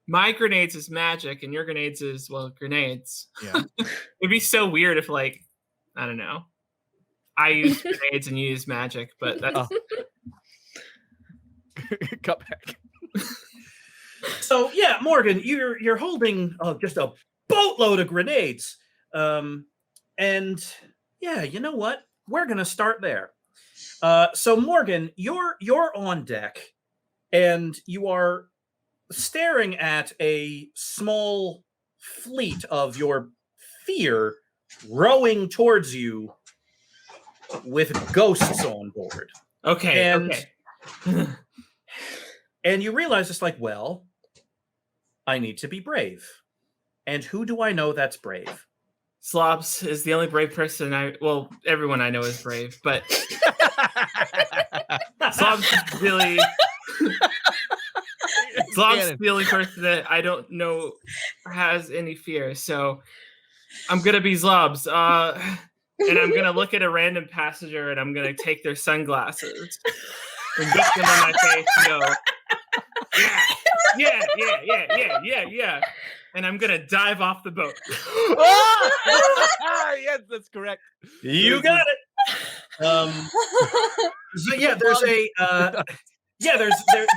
my grenades is magic and your grenades is, well, grenades. Yeah. It'd be so weird if, like, I don't know, I use grenades and you use magic, but that's Cut back. So yeah, Morgan, you're holding just a boatload of grenades, and yeah, you know what? We're gonna start there. So Morgan, you're on deck, and you are staring at a small fleet of your fear rowing towards you with ghosts on board. okay. And- Okay. And you realize it's like, well, I need to be brave. And who do I know that's brave? Zlobs is the only brave person everyone I know is brave, but Zlobs is really Zlobs is the only person that I don't know has any fear. So I'm gonna be Zlobs. And I'm gonna look at a random passenger and I'm gonna take their sunglasses and get them on my face and go, yeah. And I'm gonna dive off the boat. Yes, that's correct. You got it. So yeah, there's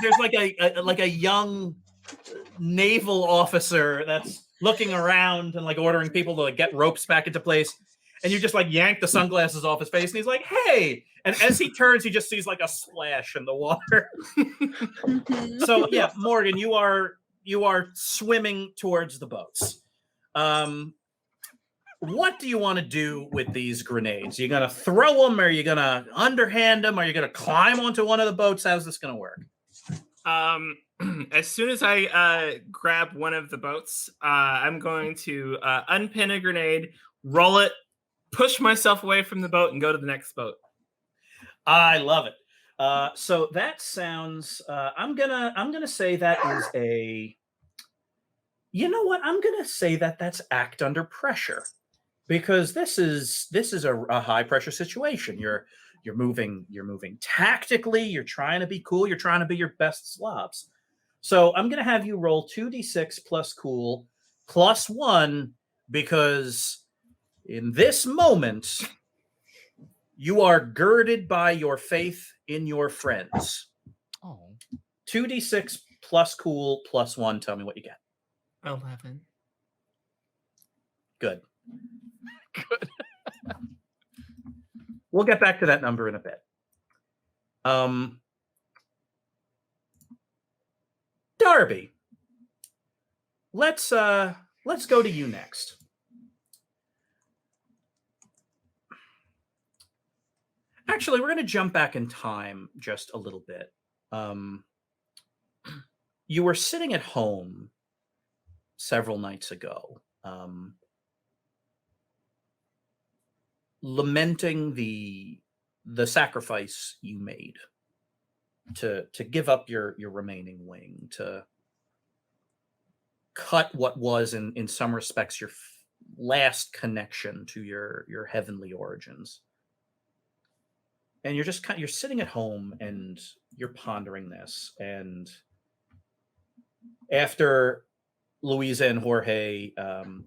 there's like a young naval officer that's looking around and like ordering people to like get ropes back into place, and you just like yank the sunglasses off his face, and he's like, "Hey!" And as he turns, he just sees like a splash in the water. Mhm. So yeah, Morgan, you are swimming towards the boats. What do you want to do with these grenades? Are you gonna throw them? Or are you gonna underhand them? Are you gonna climb onto one of the boats? How's this gonna work? As soon as I grab one of the boats, I'm going to unpin a grenade, roll it, push myself away from the boat, and go to the next boat. I love it. So that sounds. I'm gonna say that is a. You know what? I'm gonna say that's act under pressure, because this is a high pressure situation. You're moving tactically. You're trying to be cool. You're trying to be your best Zlobs. So I'm gonna have you roll 2d6 plus cool plus 1, because in this moment you are girded by your faith in your friends. Oh. 2d6 plus cool plus 1. Tell me what you get. 11. Good. Good. We'll get back to that number in a bit. Darby, let's go to you next. Actually, we're going to jump back in time just a little bit. You were sitting at home several nights ago, lamenting the sacrifice you made to give up your remaining wing, to cut what was in some respects your last connection to your heavenly origins. And you're sitting at home and you're pondering this. And after Louisa and Jorge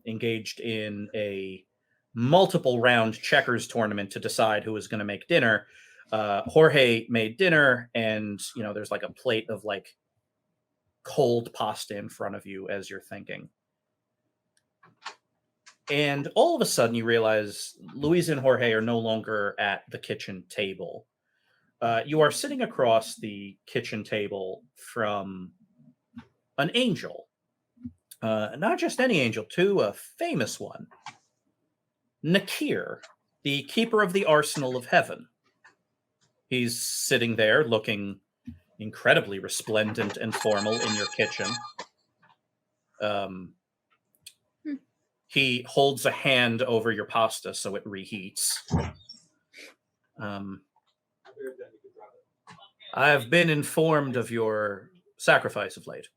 engaged in a multiple round checkers tournament to decide who was going to make dinner, Jorge made dinner, and there's like a plate of like cold pasta in front of you as you're thinking. And all of a sudden you realize Louisa and Jorge are no longer at the kitchen table. You are sitting across the kitchen table from an angel. Not just any angel, too, a famous one. Nakir, the keeper of the arsenal of heaven. He's sitting there looking incredibly resplendent and formal in your kitchen. He holds a hand over your pasta so it reheats. I have been informed of your sacrifice of late.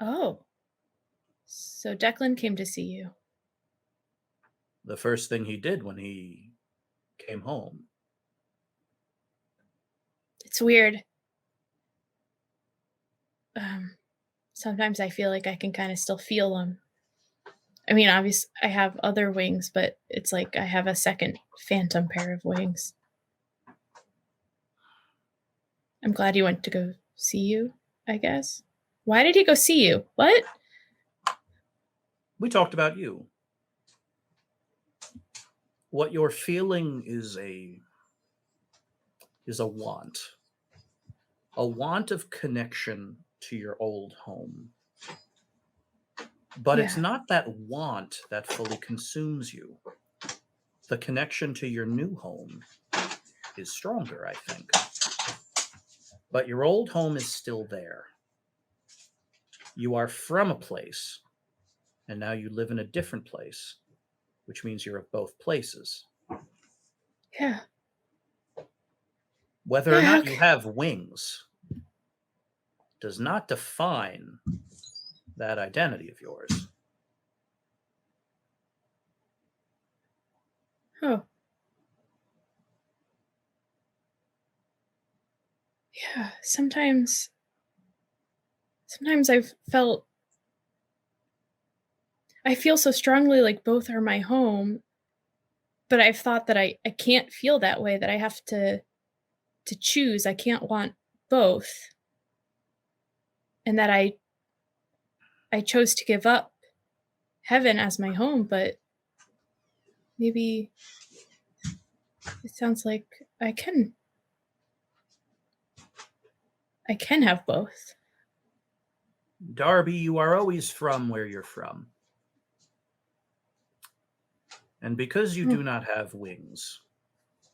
Oh. So Declan came to see you. The first thing he did when he came home. It's weird. Sometimes I feel like I can kind of still feel them. I mean, obviously, I have other wings, but it's like I have a second phantom pair of wings. I'm glad he went to go see you, I guess. Why did he go see you? What? We talked about you. What you're feeling is a want. A want of connection to your old home. But it's not that want that fully consumes you. The connection to your new home is stronger, I think. But your old home is still there. You are from a place, and now you live in a different place, which means you're of both places. Yeah. Whether or not you have wings does not define that identity of yours. Oh. Yeah, sometimes I feel so strongly like both are my home, but I've thought that I can't feel that way, that I have to choose. I can't want both. And that I chose to give up heaven as my home, but maybe it sounds like I can have both. Darby, you are always from where you're from. And because you do not have wings,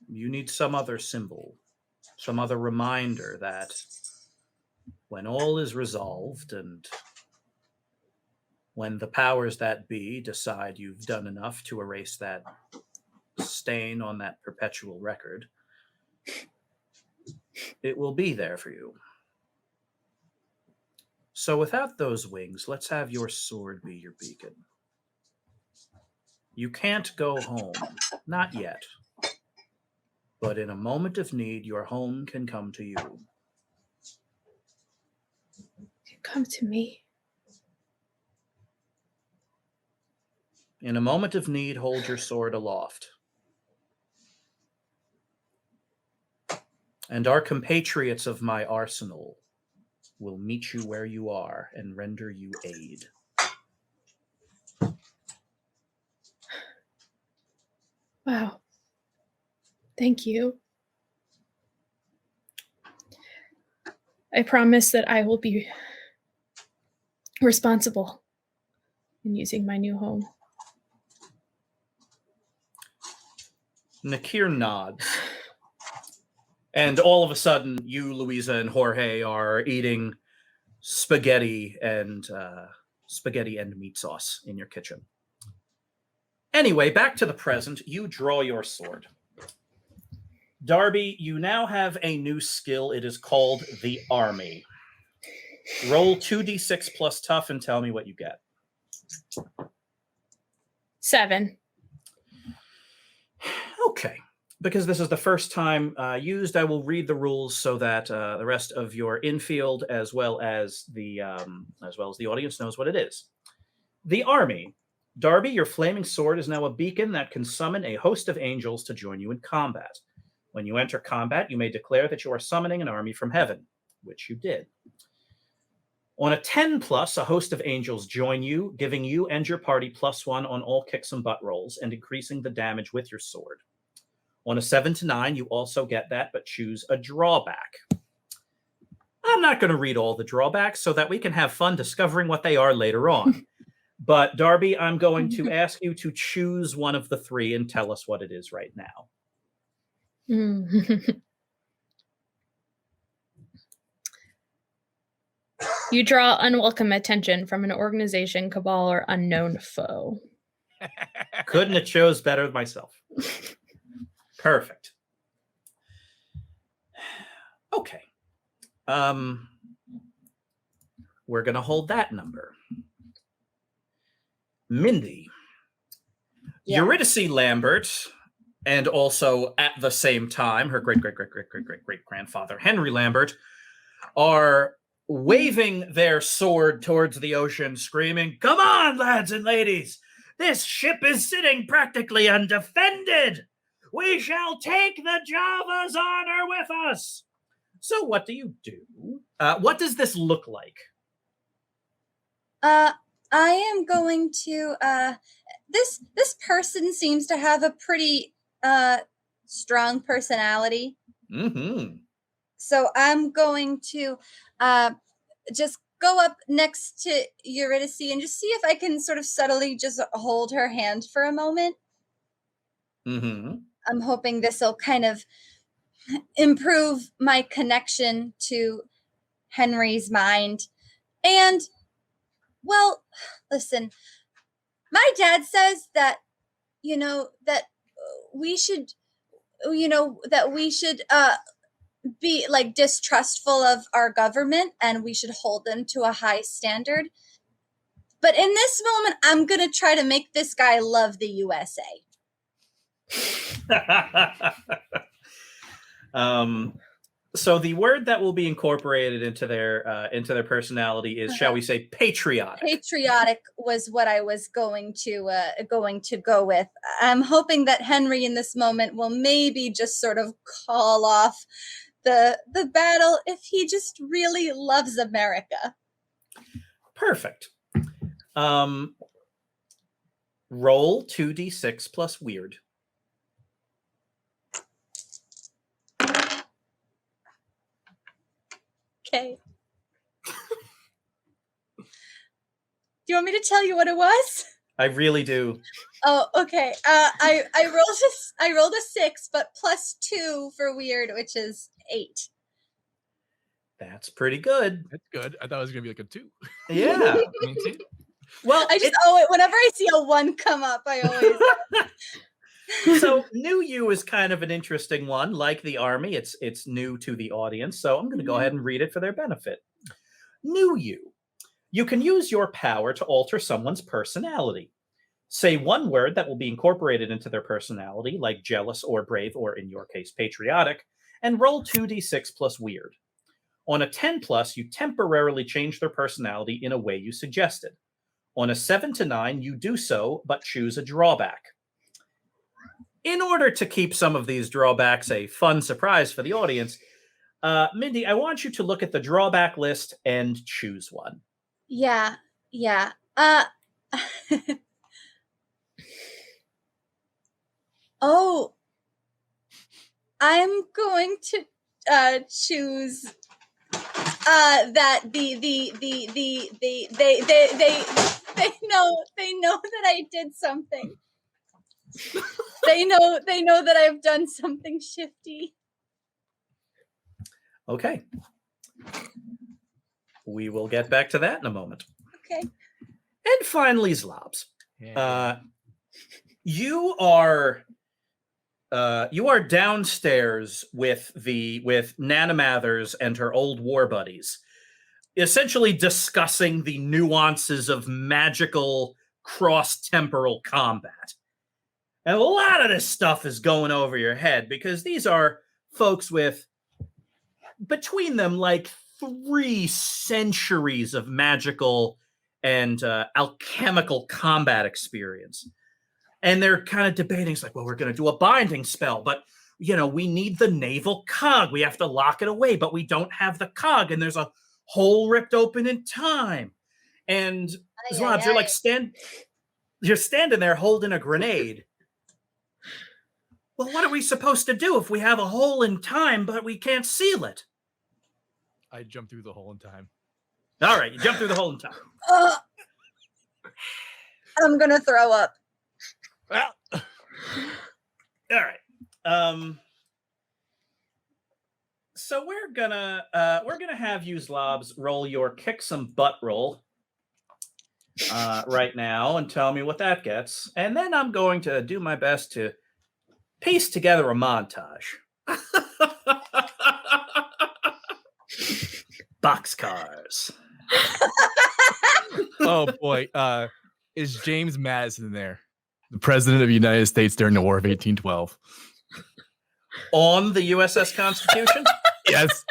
you need some other symbol, some other reminder that when all is resolved and when the powers that be decide you've done enough to erase that stain on that perpetual record, it will be there for you. So without those wings, let's have your sword be your beacon. You can't go home, not yet. But in a moment of need, your home can come to you. Come to me. In a moment of need, hold your sword aloft. And our compatriots of my arsenal will meet you where you are and render you aid. Wow. Thank you. I promise that I will be responsible in using my new home. Nakir nods. And all of a sudden, you, Louisa, and Jorge are eating spaghetti and meat sauce in your kitchen. Anyway, back to the present. You draw your sword. Darby, you now have a new skill. It is called the Army. Roll 2d6 plus tough and tell me what you get. 7. Okay. Because this is the first time used, I will read the rules so that the rest of your infield, as well as the audience, knows what it is. The Army. Darby, your flaming sword is now a beacon that can summon a host of angels to join you in combat. When you enter combat, you may declare that you are summoning an army from heaven, which you did. On a 10 plus, a host of angels join you, giving you and your party +1 on all kicks and butt rolls and increasing the damage with your sword. On a 7 to 9, you also get that, but choose a drawback. I'm not going to read all the drawbacks so that we can have fun discovering what they are later on. But Darby, I'm going to ask you to choose one of the 3 and tell us what it is right now. You draw unwelcome attention from an organization, cabal, or unknown foe. Couldn't have chose better myself. Perfect. Okay. We're going to hold that number. Mindy. Yeah. Eurydice Lambert, and also at the same time, her great-great-great-great-great-great-grandfather, Henry Lambert, are waving their sword towards the ocean, screaming, "Come on, lads and ladies! This ship is sitting practically undefended! We shall take the Java's honor with us!" So what do you do? What does this look like? I am going to this person seems to have a pretty strong personality. Mm-hmm. So I'm going to just go up next to Eurydice and just see if I can sort of subtly just hold her hand for a moment. Mm-hmm. I'm hoping this will kind of improve my connection to Henry's mind. And, well, listen, my dad says that, that we should, be like distrustful of our government and we should hold them to a high standard. But in this moment, I'm going to try to make this guy love the USA. So the word that will be incorporated into their personality is, shall we say, patriotic. Patriotic was what I was going to go with. I'm hoping that Henry in this moment will maybe just sort of call off the battle if he just really loves America. Perfect. Roll 2d6 plus weird. Okay. Do you want me to tell you what it was? I really do. Oh, okay. I rolled a 6, but +2 for weird, which is 8. That's pretty good. That's good. I thought it was gonna be like a 2. Yeah. Me too. Well, I just whenever I see a 1 come up, I always. So new you is kind of an interesting one. Like the Army, it's new to the audience. So I'm going to go ahead and read it for their benefit. New you. You can use your power to alter someone's personality. Say one word that will be incorporated into their personality, like jealous or brave, or in your case, patriotic, and roll 2d6 plus weird. On a 10 plus, you temporarily change their personality in a way you suggested. On a 7 to 9, you do so, but choose a drawback. In order to keep some of these drawbacks a fun surprise for the audience, Mindy, I want you to look at the drawback list and choose one. Yeah. Oh I'm going to choose that they know that I did something. They know that I've done something shifty. Okay. We will get back to that in a moment. Okay. And finally, Zlobs. You are downstairs with Nana Mathers and her old war buddies, essentially discussing the nuances of magical cross-temporal combat. And a lot of this stuff is going over your head because these are folks with, between them, like 3 centuries of magical and alchemical combat experience. And they're kind of debating, it's like, well, we're going to do a binding spell, but, we need the naval cog. We have to lock it away, but we don't have the cog, and there's a hole ripped open in time. And Zlobs, you're like, you're standing there holding a grenade. Well, what are we supposed to do if we have a hole in time, but we can't seal it? I jump through the hole in time. All right, you jump through the hole in time. I'm gonna throw up. Well, all right. So we're gonna have you, Zlobs, roll your kick some butt roll right now and tell me what that gets, and then I'm going to do my best to piece together a montage. Boxcars. Oh boy, is James Madison there? The President of the United States during the War of 1812. On the USS Constitution? Yes.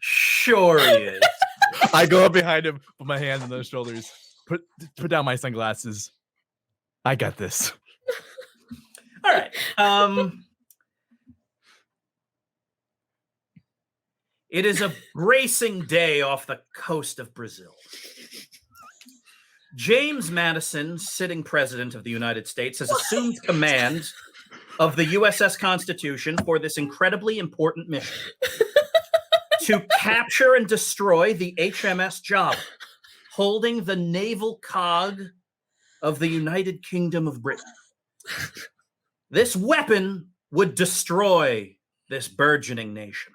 Sure he is. I go up behind him, put my hands on those shoulders, put down my sunglasses. I got this. All right. It is a bracing day off the coast of Brazil. James Madison, sitting president of the United States, has assumed command of the USS Constitution for this incredibly important mission: to capture and destroy the HMS Java, holding the naval cog of the United Kingdom of Britain. This weapon would destroy this burgeoning nation.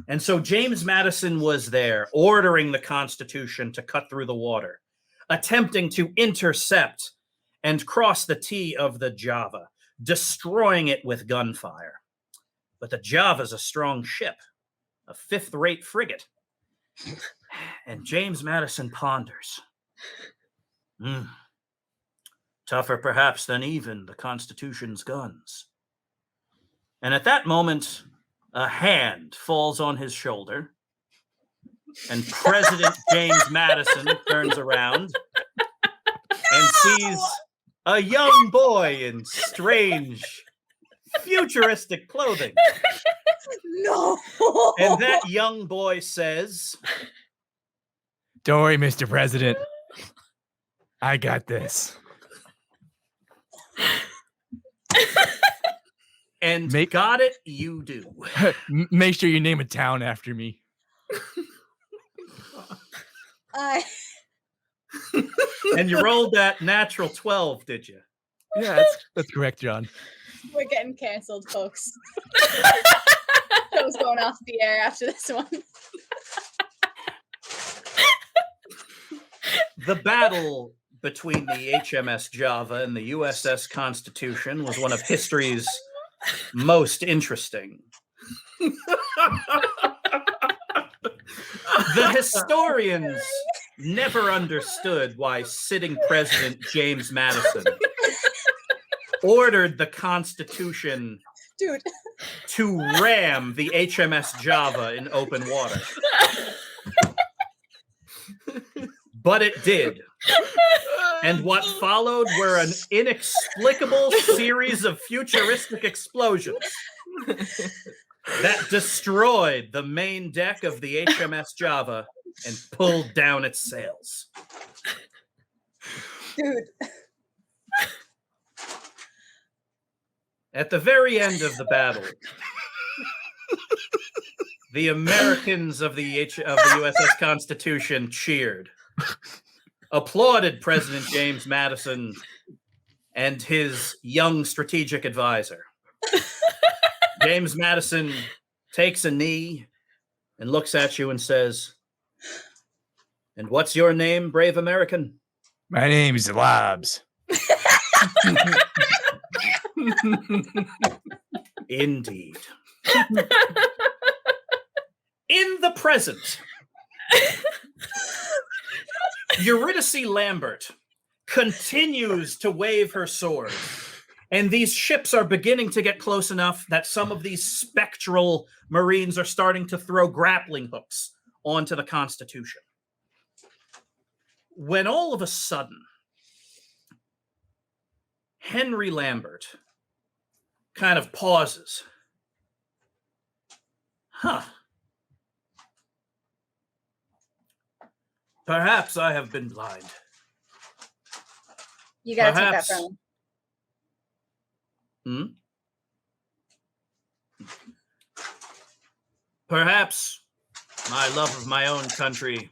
And so James Madison was there, ordering the Constitution to cut through the water, attempting to intercept and cross the T of the Java, destroying it with gunfire. But the Java's a strong ship, a 5th-rate frigate. And James Madison ponders. Tougher perhaps than even the Constitution's guns. And at that moment, a hand falls on his shoulder, and President James Madison turns around and sees a young boy in strange, futuristic clothing. No. And that young boy says, Don't worry, Mr. President. I got this. And got it, you do. Make sure you name a town after me. And you rolled that natural 12, did you? Yeah, that's correct, John. We're getting canceled, folks. Show's going off the air after this one. The battle between the HMS Java and the USS Constitution was one of history's most interesting. The historians never understood why sitting President James Madison ordered the Constitution to ram the HMS Java in open water. But it did. And what followed were an inexplicable series of futuristic explosions that destroyed the main deck of the HMS Java and pulled down its sails. Dude. At the very end of the battle, the Americans of the USS Constitution cheered, applauded President James Madison and his young strategic advisor. James Madison takes a knee and looks at you and says, "And what's your name, brave American?" My name is Zlobs. Indeed. In the present, Eurydice Lambert continues to wave her sword, and these ships are beginning to get close enough that some of these spectral Marines are starting to throw grappling hooks onto the Constitution. When all of a sudden, Henry Lambert kind of pauses. Perhaps I have been blind. You gotta Perhaps. take that from him. Perhaps my love of my own country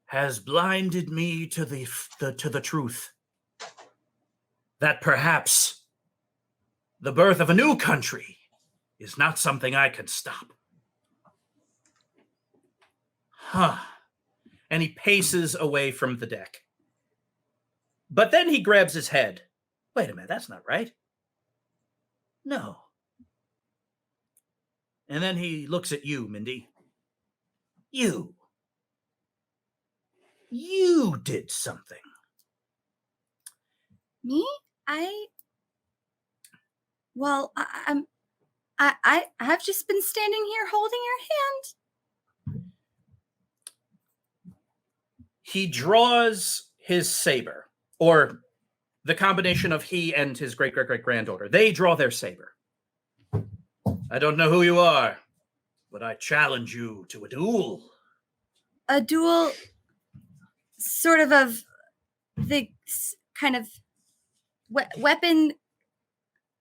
has blinded me to the truth. That perhaps the birth of a new country is not something I can stop. And he paces away from the deck. But then he grabs his head. Wait a minute, that's not right. No. And then he looks at you, Mindy. You did something. Me? Well, I've just been standing here holding your hand. He draws his saber, or the combination of he and his great-great-great-granddaughter. They draw their saber. I don't know who you are, but I challenge you to a duel. A duel sort of the kind of weapon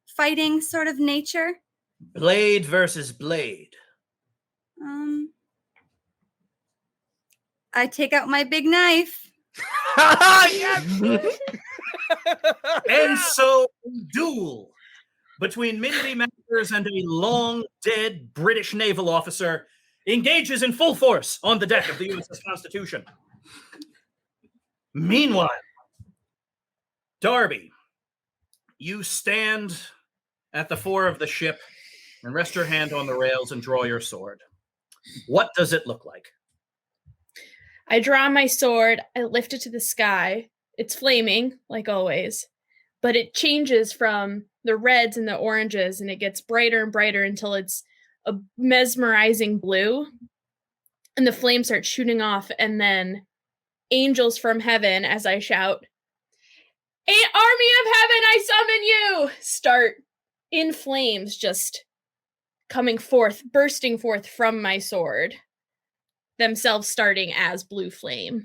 fighting sort of nature. Blade versus blade. I take out my big knife. And so, duel between Mindy Mathers and a long-dead British naval officer engages in full force on the deck of the USS Constitution. Meanwhile, Darby, you stand at the fore of the ship and rest your hand on the rails and draw your sword. What does it look like? I draw my sword, I lift it to the sky. It's flaming, like always, but it changes from the reds and the oranges, and it gets brighter and brighter until it's a mesmerizing blue. And the flames start shooting off, and then angels from heaven, as I shout, "Army of heaven, I summon you!" start in flames, just coming forth, bursting forth from my sword, themselves starting as blue flame.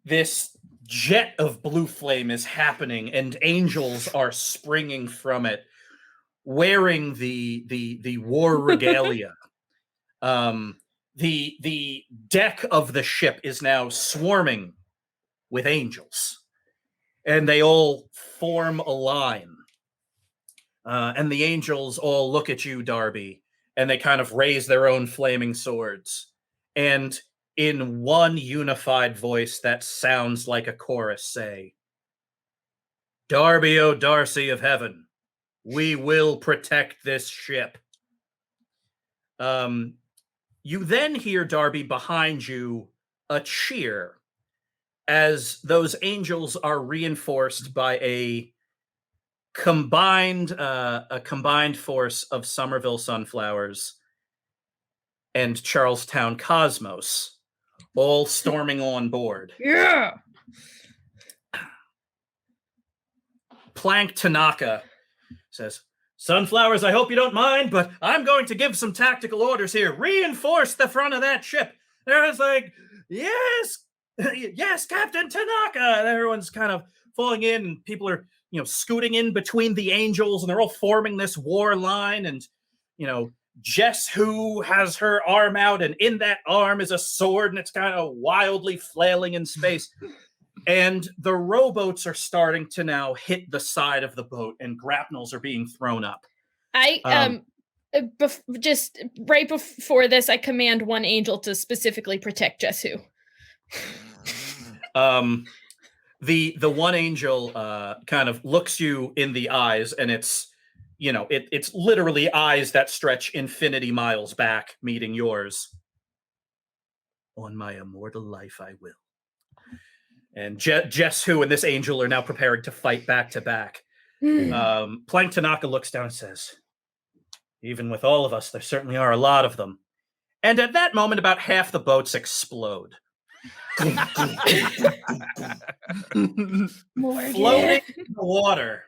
This jet of blue flame is happening, and angels are springing from it, wearing the war regalia. The deck of the ship is now swarming with angels, and they all form a line. And the angels all look at you, Darby, and they kind of raise their own flaming swords. And in one unified voice that sounds like a chorus say, "Darby, O Darcy of heaven, we will protect this ship." You then hear, Darby, behind you, a cheer as those angels are reinforced by a combined force of Somerville Sunflowers and Charlestown Cosmos, all storming on board. Yeah. Plank Tanaka says, "Sunflowers, I hope you don't mind, but I'm going to give some tactical orders here. Reinforce the front of that ship." Everyone's like, "Yes, yes, Captain Tanaka." And everyone's kind of falling in, and people are, scooting in between the angels, and they're all forming this war line. And, Jess Who has her arm out, and in that arm is a sword, and it's kind of wildly flailing in space. And the rowboats are starting to now hit the side of the boat, and grapnels are being thrown up. Just right before this, I command one angel to specifically protect Jess Who. The one angel kind of looks you in the eyes, and it's it's literally eyes that stretch infinity miles back, meeting yours. On my immortal life, I will. And Jess Who and this angel are now preparing to fight back to back. Plank Tanaka looks down and says, even with all of us, there certainly are a lot of them. And at that moment, about half the boats explode. Floating in the water,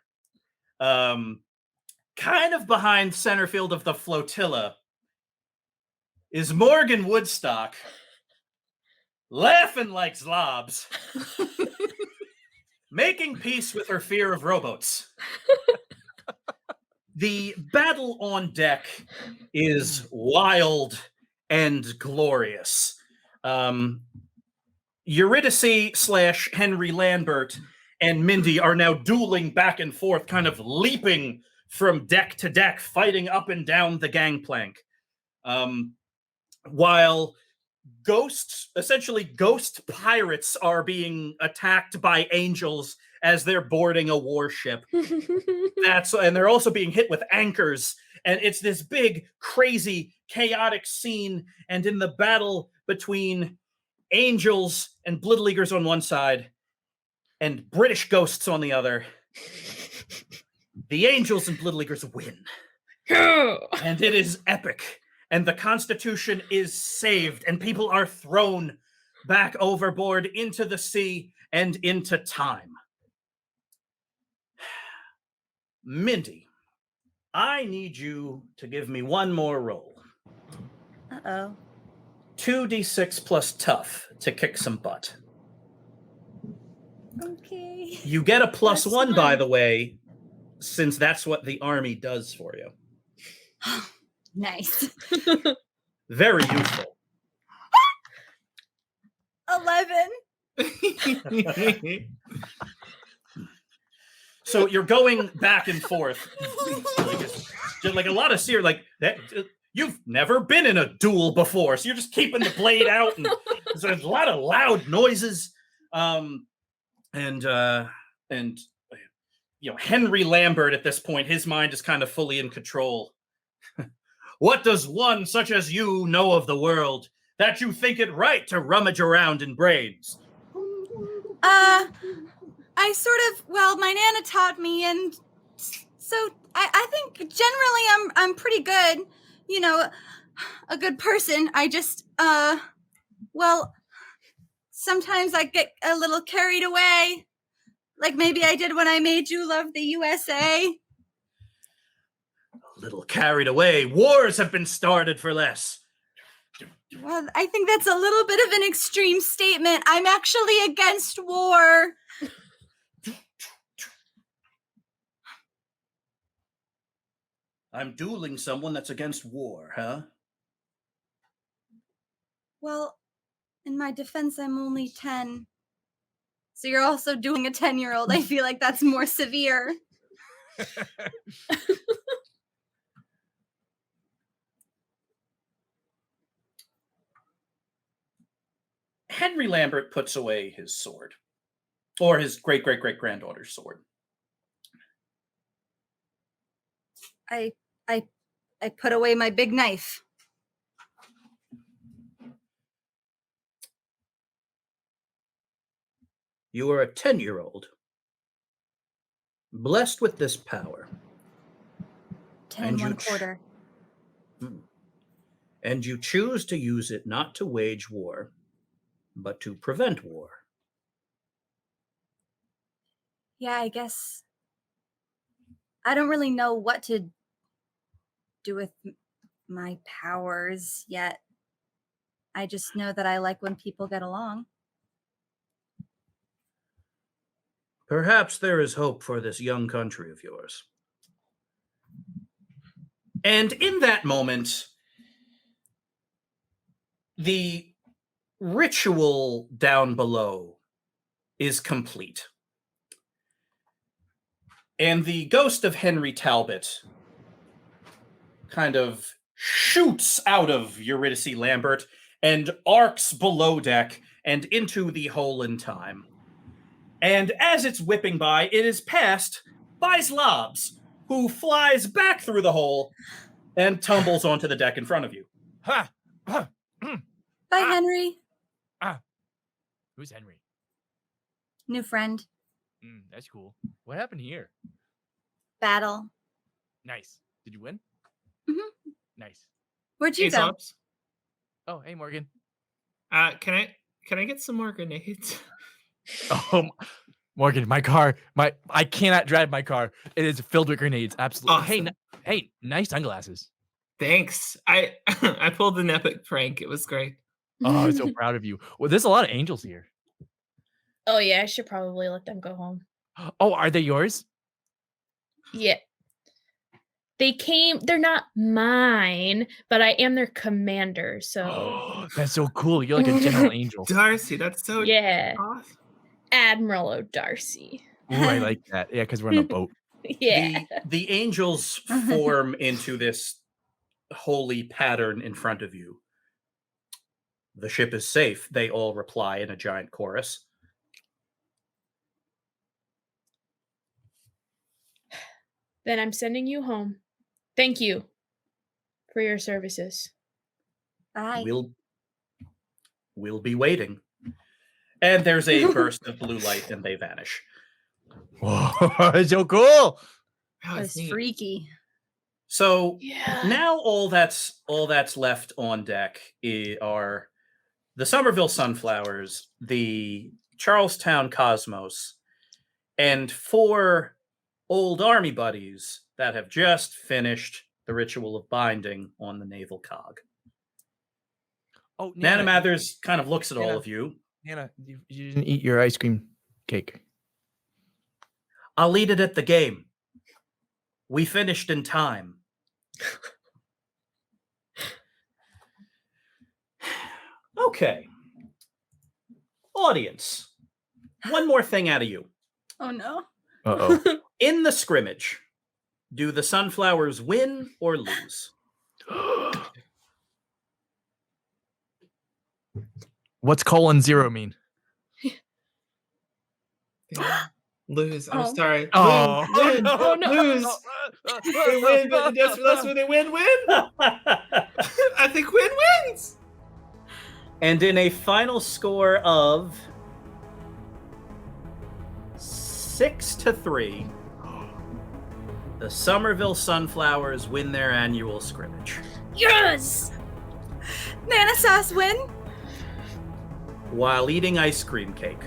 kind of behind center field of the flotilla, is Morgan Woodstock, laughing like Zlobs, making peace with her fear of rowboats. The battle on deck is wild and glorious. Eurydice / Henry Lambert and Mindy are now dueling back and forth, kind of leaping from deck to deck, fighting up and down the gangplank. While essentially ghost pirates are being attacked by angels as they're boarding a warship. And they're also being hit with anchors. And it's this big, crazy, chaotic scene. And in the battle between angels and Blittle Leaguers on one side and British ghosts on the other, the angels and Blittle Leaguers win. And it is epic. And the Constitution is saved, and people are thrown back overboard into the sea and into time. Mindy, I need you to give me one more roll. Uh-oh. 2d6 plus tough to kick some butt. Okay. You get a +1, by the way, since that's what the army does for you. Nice. Very useful. 11. So you're going back and forth, like a lot of seer, like that. You've never been in a duel before, so you're just keeping the blade out, and there's a lot of loud noises. And Henry Lambert at this point, his mind is kind of fully in control. What does one such as you know of the world that you think it right to rummage around in brains? My Nana taught me, and so I think generally I'm pretty good, a good person. I just, sometimes I get a little carried away, like maybe I did when I made you love the USA. A little carried away. Wars have been started for less. Well, I think that's a little bit of an extreme statement. I'm actually against war. I'm dueling someone that's against war, huh? Well, in my defense, I'm only 10. So you're also doing a 10-year-old. I feel like that's more severe. Henry Lambert puts away his sword, or his great-great-great-granddaughter's sword. I put away my big knife. You are a 10-year-old, blessed with this power. 10 1/4. And you choose to use it not to wage war, but to prevent war. Yeah, I guess I don't really know what to do with my powers yet. I just know that I like when people get along. Perhaps there is hope for this young country of yours. And in that moment, the ritual down below is complete. And the ghost of Henry Talbot kind of shoots out of Eurydice Lambert and arcs below deck and into the hole in time. And as it's whipping by, it is passed by Zlobs, who flies back through the hole and tumbles onto the deck in front of you. Ha! Bye, Henry. Who's Henry? New friend. That's cool. What happened here? Battle. Nice. Did you win? Mm-hmm. Nice. Where'd you Hey, go? Zlobs. Oh, hey, Morgan. Can I get some more grenades? Oh, Morgan, my car. I cannot drive my car. It is filled with grenades. Absolutely. Awesome. Hey, nice sunglasses. Thanks. I pulled an epic prank. It was great. Oh, I'm so proud of you. Well, there's a lot of angels here. Oh yeah, I should probably let them go home. Oh, are they yours? Yeah. They came, they're not mine, but I am their commander, so That's so cool. You're like a general angel. Darcy, that's so yeah. awesome. Admiral O'Darcy. Ooh, I like that. Yeah, because we're on a boat. Yeah. The angels form into this holy pattern in front of you. The ship is safe, they all reply in a giant chorus. Then I'm sending you home. Thank you for your services. Bye. We'll be waiting. And there's a burst of blue light and they vanish. Whoa, it's so cool. That That's was neat. freaky. So Yeah. now all that's left on deck are the Somerville Sunflowers, the Charlestown Cosmos, and 4 old army buddies that have just finished the ritual of binding on the naval cog. Oh, Nana Mathers kind of looks at all Nana. of you. Nana, you didn't eat your ice cream cake. I'll eat it at the game. We finished in time. Okay. Audience, one more thing out of you. Oh no. Uh-oh. In the scrimmage, do the Sunflowers win or lose? What's :0 mean? Yeah. Lose. I'm Oh. sorry. Oh, Win. no. Oh, no. Lose. They win, but that's when they win. I think win wins. And in a final score of 6-3, the Somerville Sunflowers win their annual scrimmage. Yes! Nana Sauce win. While eating ice cream cake.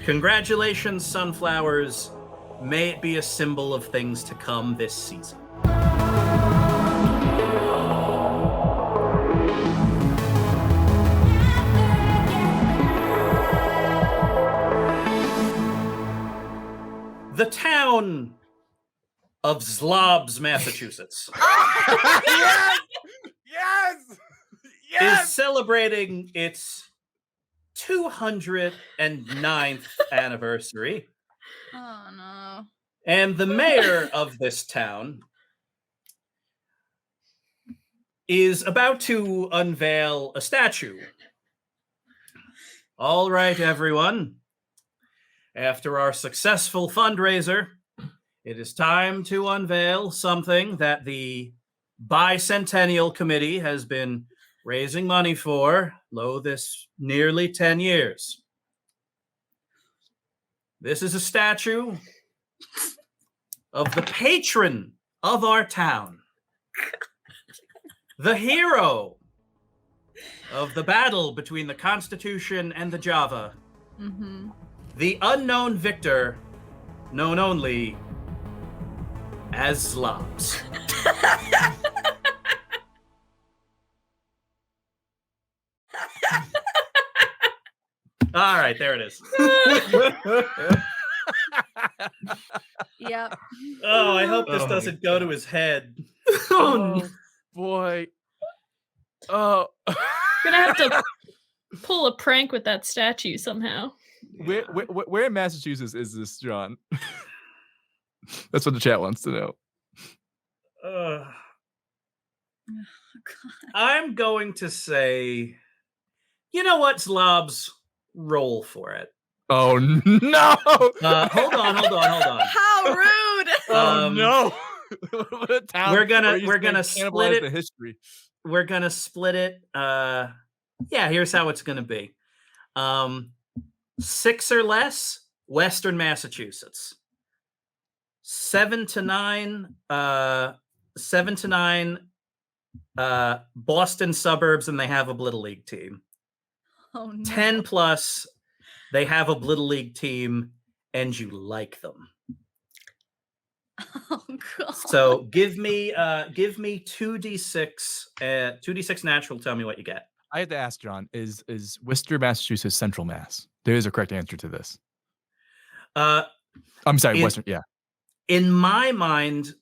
Congratulations, Sunflowers. May it be a symbol of things to come this season. The town of Zlobs, Massachusetts, Yes! is celebrating its 209th anniversary. Oh no. And the mayor of this town is about to unveil a statue. All right, everyone. After our successful fundraiser, it is time to unveil something that the Bicentennial Committee has been raising money for, this nearly 10 years. This is a statue of the patron of our town, the hero of the battle between the Constitution and the Java, the unknown victor, known only as Zlobs. All right, there it is. Yep. Oh, I hope this doesn't go to his head. Oh, Boy. Oh. Gonna have to pull a prank with that statue somehow. Where in Massachusetts is this, John? That's what the chat wants to know. Uh, I'm going to say, you know what, Zlobs, roll for it. Oh no! Hold on. How rude! Oh no! We're gonna split it. The history. We're gonna split it. Yeah, here's how it's gonna be. 6 or less, Western Massachusetts. 7 to 9, Boston suburbs, and they have a Blittle League team. Oh no. 10 plus, they have a Blittle League team, and you like them. Oh god. So give me 2d6, 2d6 natural. Tell me what you get. I have to ask, John, is Worcester, Massachusetts Central Mass? There is a correct answer to this. I'm sorry, Western. Yeah. In my mind,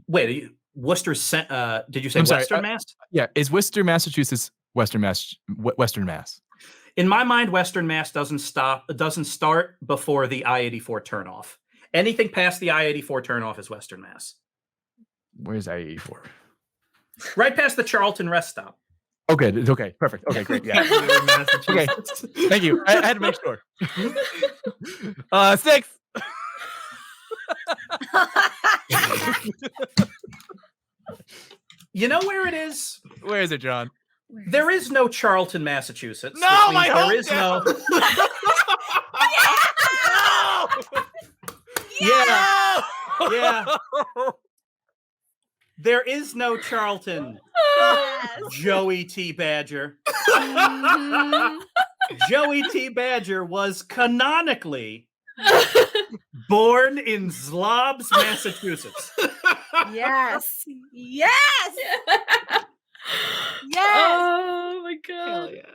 wait, Worcester. Did you say Western Mass? Yeah. Is Worcester, Massachusetts Western Mass? Western Mass. In my mind, Western Mass doesn't start before the I-84 turnoff. Anything past the I-84 turnoff is Western Mass. Where's I-84? Right past the Charlton rest stop. Okay. Okay. Perfect. Okay. Great. Yeah. Okay. Thank you. I had to make sure. 6. You know where it is? Where is it, John? There is no Charlton, Massachusetts. No, which means my there is no. Yeah! Yeah. There is no Charlton. Yes. Joey T. Badger. Mhm. Joey T. Badger was canonically born in Zlobs, Massachusetts. Yes. Yes. Yes. Oh my Hell god. yeah.